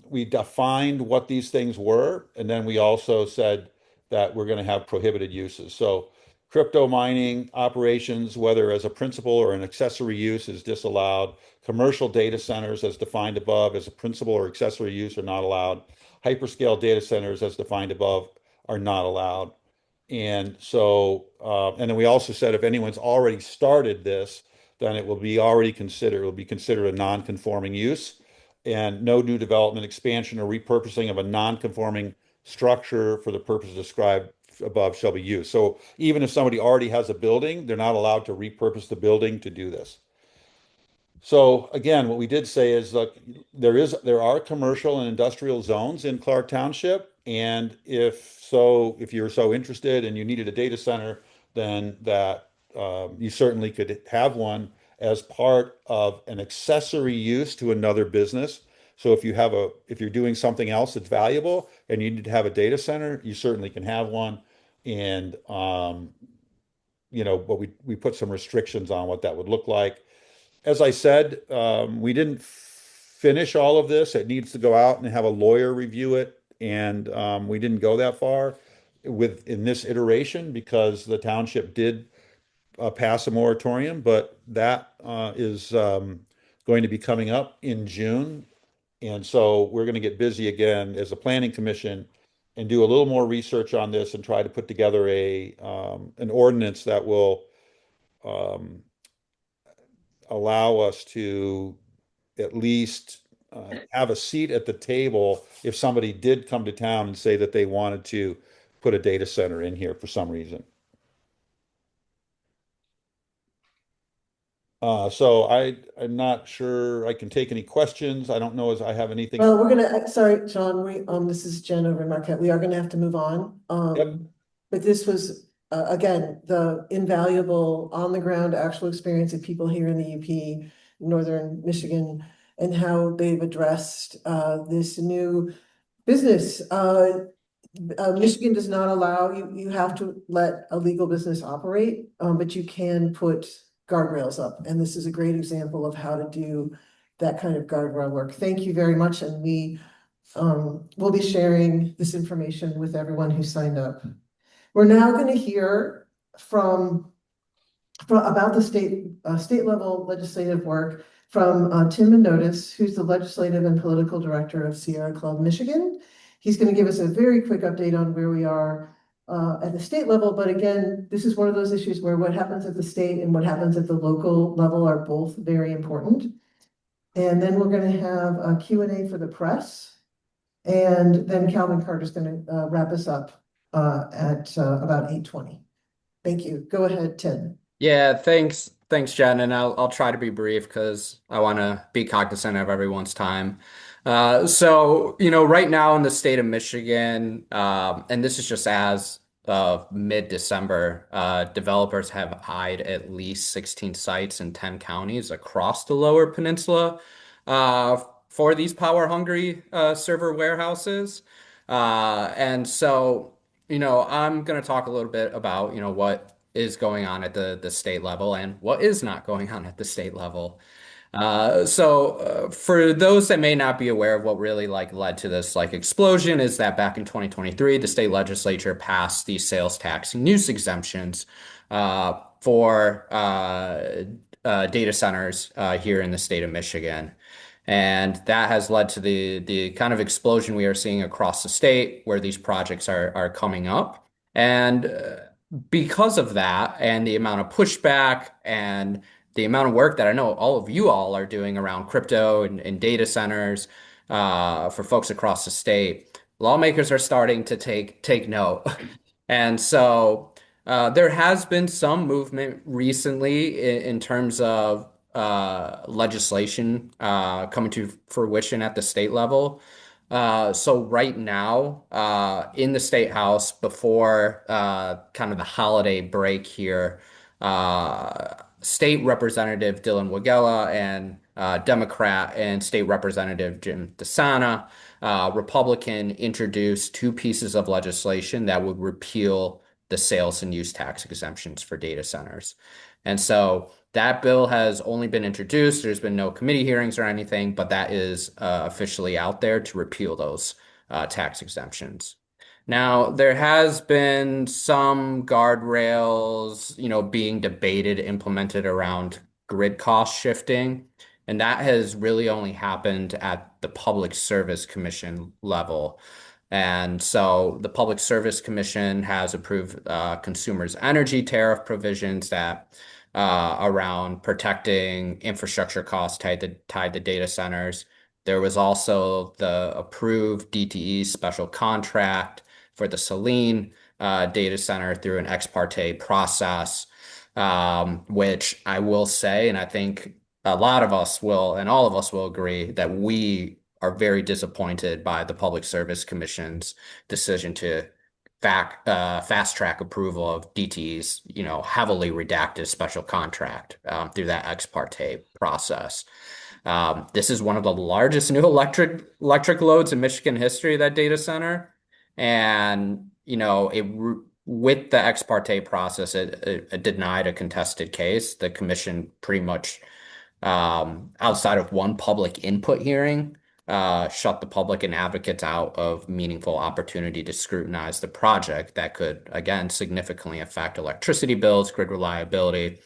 we defined what these things were, and then we also said that we're going to have prohibited uses. So crypto mining operations, whether as a principal or an accessory use, is disallowed. Commercial data centers, as defined above, as a principal or accessory use, are not allowed. Hyperscale data centers, as defined above, are not allowed. And then we also said if anyone's already started this, then it will be considered a non-conforming use, and no new development, expansion, or repurposing of a non-conforming structure for the purpose described above shall be used. So even if somebody already has a building, they're not allowed to repurpose the building to do this. So again, what we did say is, look, there are commercial and industrial zones in Clark Township, and if you're so interested and you needed a data center, then you certainly could have one as part of an accessory use to another business. So if you're doing something else that's valuable and you need to have a data center, you certainly can have one. And but we put some restrictions on what that would look like. As I said, we didn't finish all of this. It needs to go out and have a lawyer review it. And we didn't go that far in this iteration because the township did pass a moratorium, but that is going to be coming up in June. And so we're going to get busy again as a planning commission and do a little more research on this and try to put together an ordinance that will um, allow us to at least have a seat at the table if somebody did come to town and say that they wanted to put a data center in here for some reason. So I'm not sure I can take any questions. I don't know as I have anything. Well, sorry, John, this is Jen over in Marquette. We are gonna have to move on. Yep. But this was, again, the invaluable on-the-ground actual experience of people here in the UP, Northern Michigan, and how they've addressed, this new business. Michigan does not allow, you have to let a legal business operate, but you can put guardrails up. And this is a great example of how to do that kind of guardrail work. Thank you very much. And we'll be sharing this information with everyone who signed up. We're now going to hear from about the state level legislative work from Tim Menotis, who's the legislative and political director of Sierra Club, Michigan. He's going to give us a very quick update on where we are at the state level. But again, this is one of those issues where what happens at the state and what happens at the local level are both very important. And then we're going to have a Q&A for the press. And then Calvin Carter's going to wrap us up at about 8:20. Thank you. Go ahead, Tim. Yeah, thanks, Jen, and I'll try to be brief because I want to be cognizant of everyone's time. So right now in the state of Michigan, and this is just as of mid-December, developers have eyed at least 16 sites in 10 counties across the Lower Peninsula for these power-hungry server warehouses. And so, I'm going to talk a little bit about, what is going on at the state level and what is not going on at the state level. So for those that may not be aware of what really led to this explosion is that back in 2023, the state legislature passed these sales tax and use exemptions for data centers here in the state of Michigan. And that has led to the kind of explosion we are seeing across the state where these projects are coming up. And because of that and the amount of pushback and the amount of work that I know all of you all are doing around crypto and data centers for folks across the state, lawmakers are starting to take note. And so there has been some movement recently in terms of legislation coming to fruition at the state level. So right now, in the State House, before kind of the holiday break here, State Representative Dylan Wagella and Democrat and State Representative Jim DeSana, Republican, introduced two pieces of legislation that would repeal the sales and use tax exemptions for data centers. And so that bill has only been introduced. There's been no committee hearings or anything, but that is officially out there to repeal those tax exemptions. Now, there has been some guardrails, being debated, implemented around grid cost shifting, and that has really only happened at the Public Service Commission level. And so the Public Service Commission has approved consumers' energy tariff provisions that around protecting infrastructure costs tied to data centers. There was also the approved DTE special contract for the Saline data center through an ex parte process, which I will say, and I think a lot of us will, and all of us will agree that we are very disappointed by the Public Service Commission's decision to fast track approval of DTE's, heavily redacted special contract through that ex parte process. This is one of the largest new electric loads in Michigan history, that data center. And, with the ex parte process, it denied a contested case. The commission pretty much, outside of one public input hearing, shut the public and advocates out of meaningful opportunity to scrutinize the project that could, again, significantly affect electricity bills, grid reliability,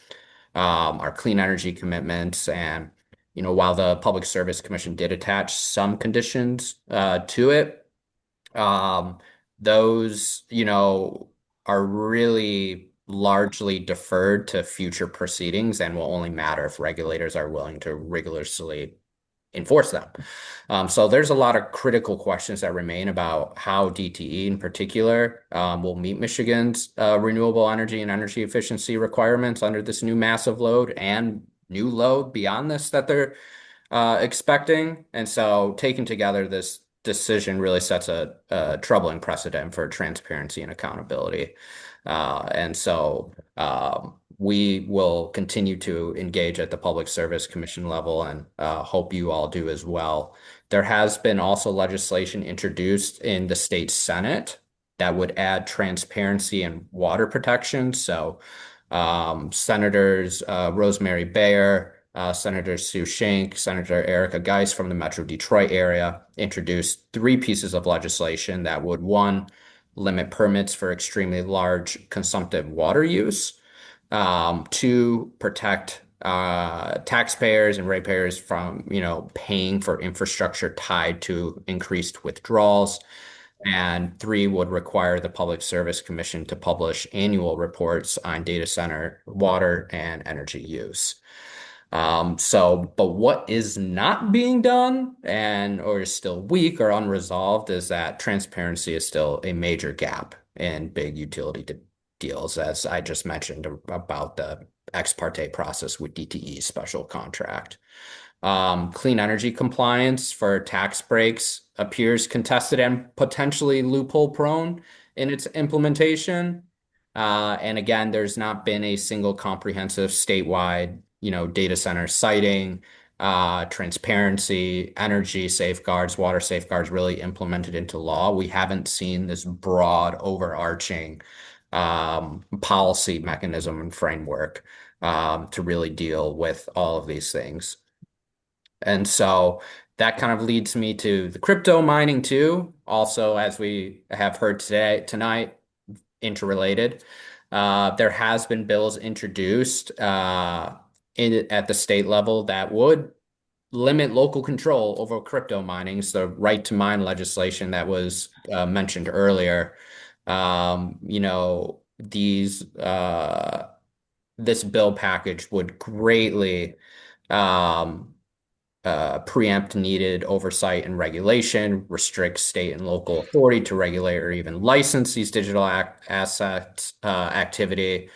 our clean energy commitments. And, while the Public Service Commission did attach some conditions to it, those, are really largely deferred to future proceedings and will only matter if regulators are willing to rigorously enforce them. So there's a lot of critical questions that remain about how DTE in particular will meet Michigan's renewable energy and energy efficiency requirements under this new massive load and new load beyond this that they're expecting. And so taken together, this decision really sets a troubling precedent for transparency and accountability. And so we will continue to engage at the Public Service Commission level and hope you all do as well. There has been also legislation introduced in the state Senate that would add transparency and water protection. So Senators Rosemary Bayer, Senator Sue Schenck, Senator Erica Geis from the Metro Detroit area introduced 3 pieces of legislation that would, 1, limit permits for extremely large consumptive water use, 2, protect taxpayers and ratepayers from, paying for infrastructure tied to increased withdrawals, and 3, would require the Public Service Commission to publish annual reports on data center water and energy use. But what is not being done or is still weak or unresolved is that transparency is still a major gap in big utility deals, as I just mentioned about the ex parte process with DTE's special contract. Clean energy compliance for tax breaks appears contested and potentially loophole prone in its implementation. And again, there's not been a single comprehensive statewide data center siting, transparency, energy safeguards, water safeguards really implemented into law. We haven't seen this broad, overarching policy mechanism and framework to really deal with all of these things. And so that kind of leads me to the crypto mining too. Also, as we have heard tonight, interrelated. There has been bills introduced at the state level that would limit local control over crypto mining. So the right to mine legislation that was mentioned earlier. This bill package would greatly preempt needed oversight and regulation, restrict state and local authority to regulate or even license these digital assets activity,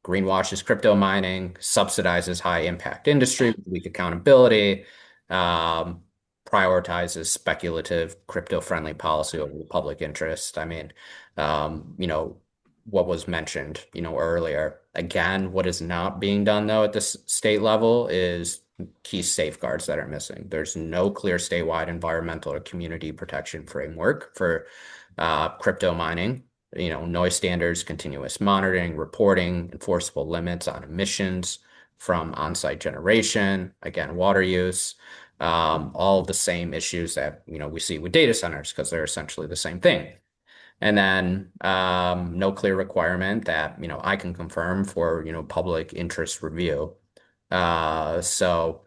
greenwashes crypto mining, subsidizes high impact industry with weak accountability, prioritizes speculative crypto friendly policy over the public interest. I mean, what was mentioned, earlier. Again, what is not being done though at the state level is key safeguards that are missing. There's no clear statewide environmental or community protection framework for crypto mining. Noise standards, continuous monitoring, reporting, enforceable limits on emissions from on-site generation, again, water use, all of the same issues that, we see with data centers because they're essentially the same thing. And then no clear requirement that, I can confirm for, public interest review. So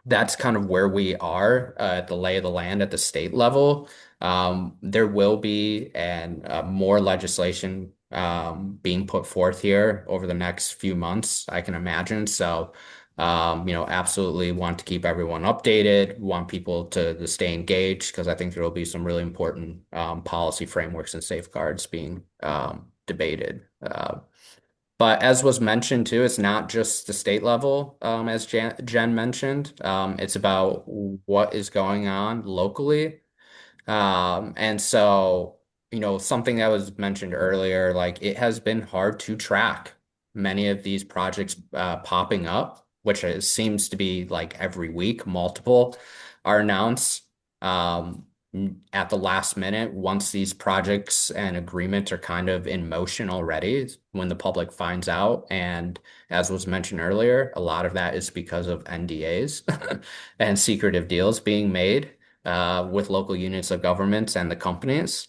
that's kind of where we are at the lay of the land at the state level. There will be more legislation being put forth here over the next few months, I can imagine. So Absolutely want to keep everyone updated, want people to stay engaged because I think there will be some really important policy frameworks and safeguards being debated. But as was mentioned too, it's not just the state level, as Jen mentioned. It's about what is going on locally. And so, something that was mentioned earlier, like it has been hard to track many of these projects popping up, which seems to be like every week, multiple are announced at the last minute once these projects and agreements are kind of in motion already, when the public finds out. And as was mentioned earlier, a lot of that is because of NDAs and secretive deals being made with local units of governments and the companies.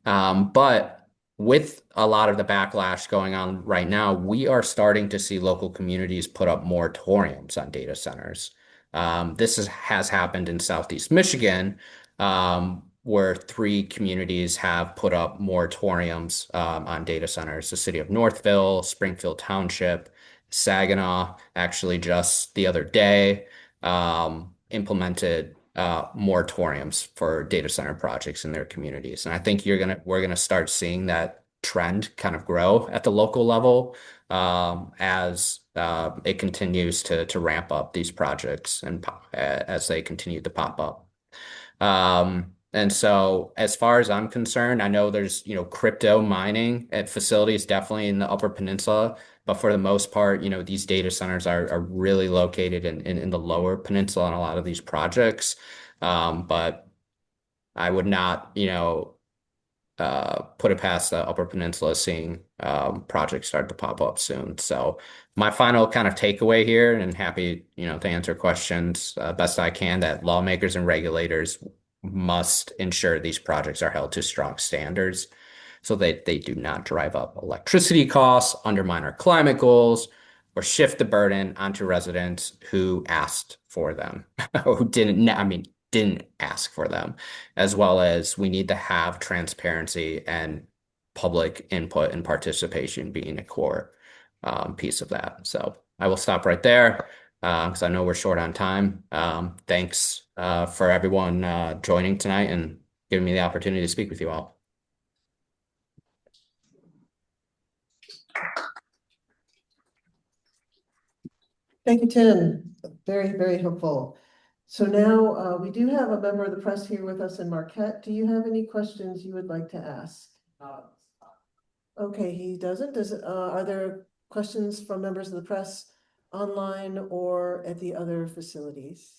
But with a lot of the backlash going on right now, we are starting to see local communities put up moratoriums on data centers. Has happened in Southeast Michigan, where 3 communities have put up moratoriums on data centers. The city of Northville, Springfield Township, Saginaw, actually just the other day, implemented moratoriums for data center projects in their communities. And I think we're gonna start seeing that trend kind of grow at the local level as it continues to ramp up these projects and as they continue to pop up. And so as far as I'm concerned, I know there's, crypto mining at facilities definitely in the Upper Peninsula, but for the most part, these data centers are really located in the Lower Peninsula on a lot of these projects. But I would not, put it past the Upper Peninsula seeing projects start to pop up soon. So my final kind of takeaway here, and happy, to answer questions best I can, that lawmakers and regulators must ensure these projects are held to strong standards so that they do not drive up electricity costs, undermine our climate goals, or shift the burden onto residents who asked for them, or who didn't ask for them, as well as we need to have transparency and public input and participation being a core piece of that. So I will stop right there because I know we're short on time. Thanks for everyone joining tonight and giving me the opportunity to speak with you all. Thank you, Tim. Very, very helpful. So now we do have a member of the press here with us in Marquette. Do you have any questions you would like to ask? Okay, he doesn't. Are there questions from members of the press online or at the other facilities?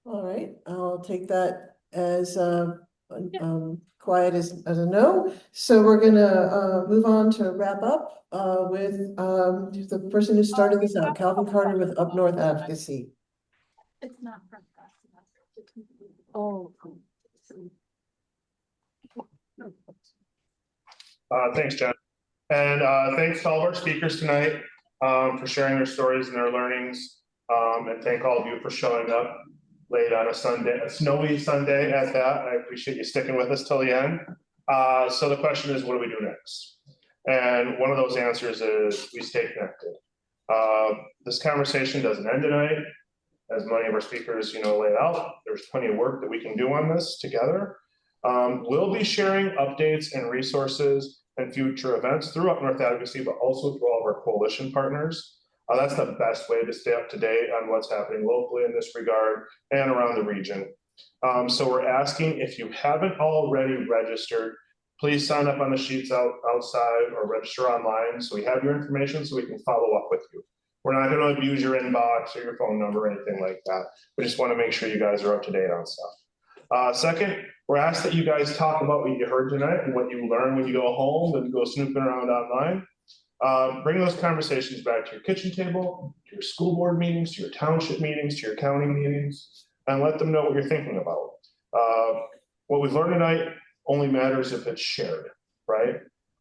All right, I'll take that as quiet as a no. So we're gonna move on to wrap up with the person who started this out, Calvin Carter with Up North Advocacy. It's not from us. Oh. Thanks, Jen. And thanks to all of our speakers tonight for sharing their stories and their learnings. And thank all of you for showing up late on a Sunday, a snowy Sunday at that. I appreciate you sticking with us till the end. So the question is, what do we do next? And one of those answers is we stay connected. This conversation doesn't end tonight. As many of our speakers, laid out, there's plenty of work that we can do on this together. We'll be sharing updates and resources and future events through Up North Advocacy, but also through all of our coalition partners. That's the best way to stay up to date on what's happening locally in this regard and around the region. So we're asking, if you haven't already registered, please sign up on the sheets outside or register online so we have your information so we can follow up with you. We're not going to abuse your inbox or your phone number or anything like that. We just want to make sure you guys are up to date on stuff. Second, we're asked that you guys talk about what you heard tonight and what you learned when you go home and go snooping around online. Bring those conversations back to your kitchen table, to your school board meetings, to your township meetings, to your county meetings, and let them know what you're thinking about. What we've learned tonight only matters if it's shared, right?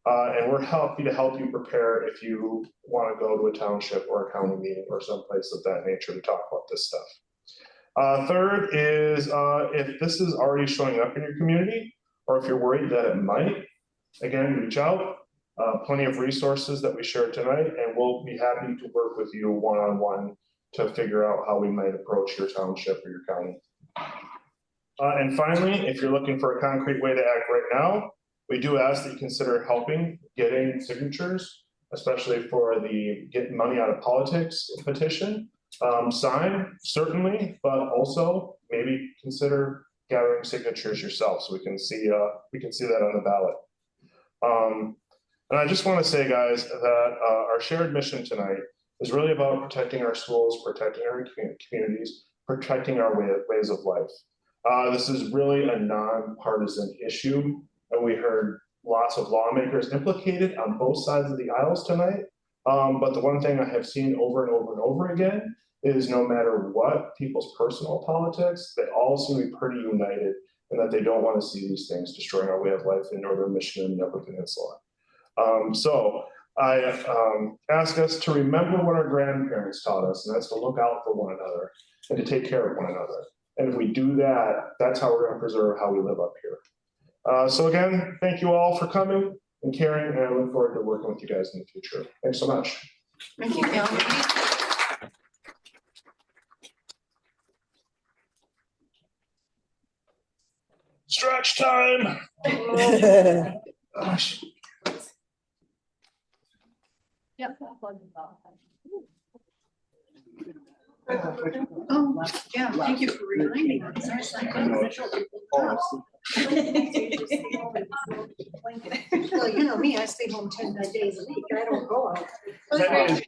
And we're happy to help you prepare if you want to go to a township or a county meeting or someplace of that nature to talk about this stuff. Third is if this is already showing up in your community, or if you're worried that it might, again, reach out. Plenty of resources that we shared tonight, and we'll be happy to work with you one-on-one to figure out how we might approach your township or your county. And finally, if you're looking for a concrete way to act right now, we do ask that you consider helping getting signatures, especially for the Get Money Out of Politics petition. Sign, certainly, but also maybe consider gathering signatures yourself so we can see that on the ballot. And I just want to say, guys, that our shared mission tonight is really about protecting our schools, protecting our communities, protecting our ways of life. This is really a nonpartisan issue, and we heard lots of lawmakers implicated on both sides of the aisles tonight. But the one thing I have seen over and over and over again is no matter what people's personal politics, they all seem to be pretty united in that they don't want to see these things destroying our way of life in Northern Michigan and the Upper Peninsula. So I ask us to remember what our grandparents taught us, and that's to look out for one another and to take care of one another. And if we do that, that's how we're going to preserve how we live up here. So again, thank you all for coming and caring, and I look forward to working with you guys in the future. Thanks so much. Thank you, Bill. Stretch time. Gosh. Yep. Oh, yeah, thank you for reminding us. Well, you know me, I stay home 10 days a week. I don't go out.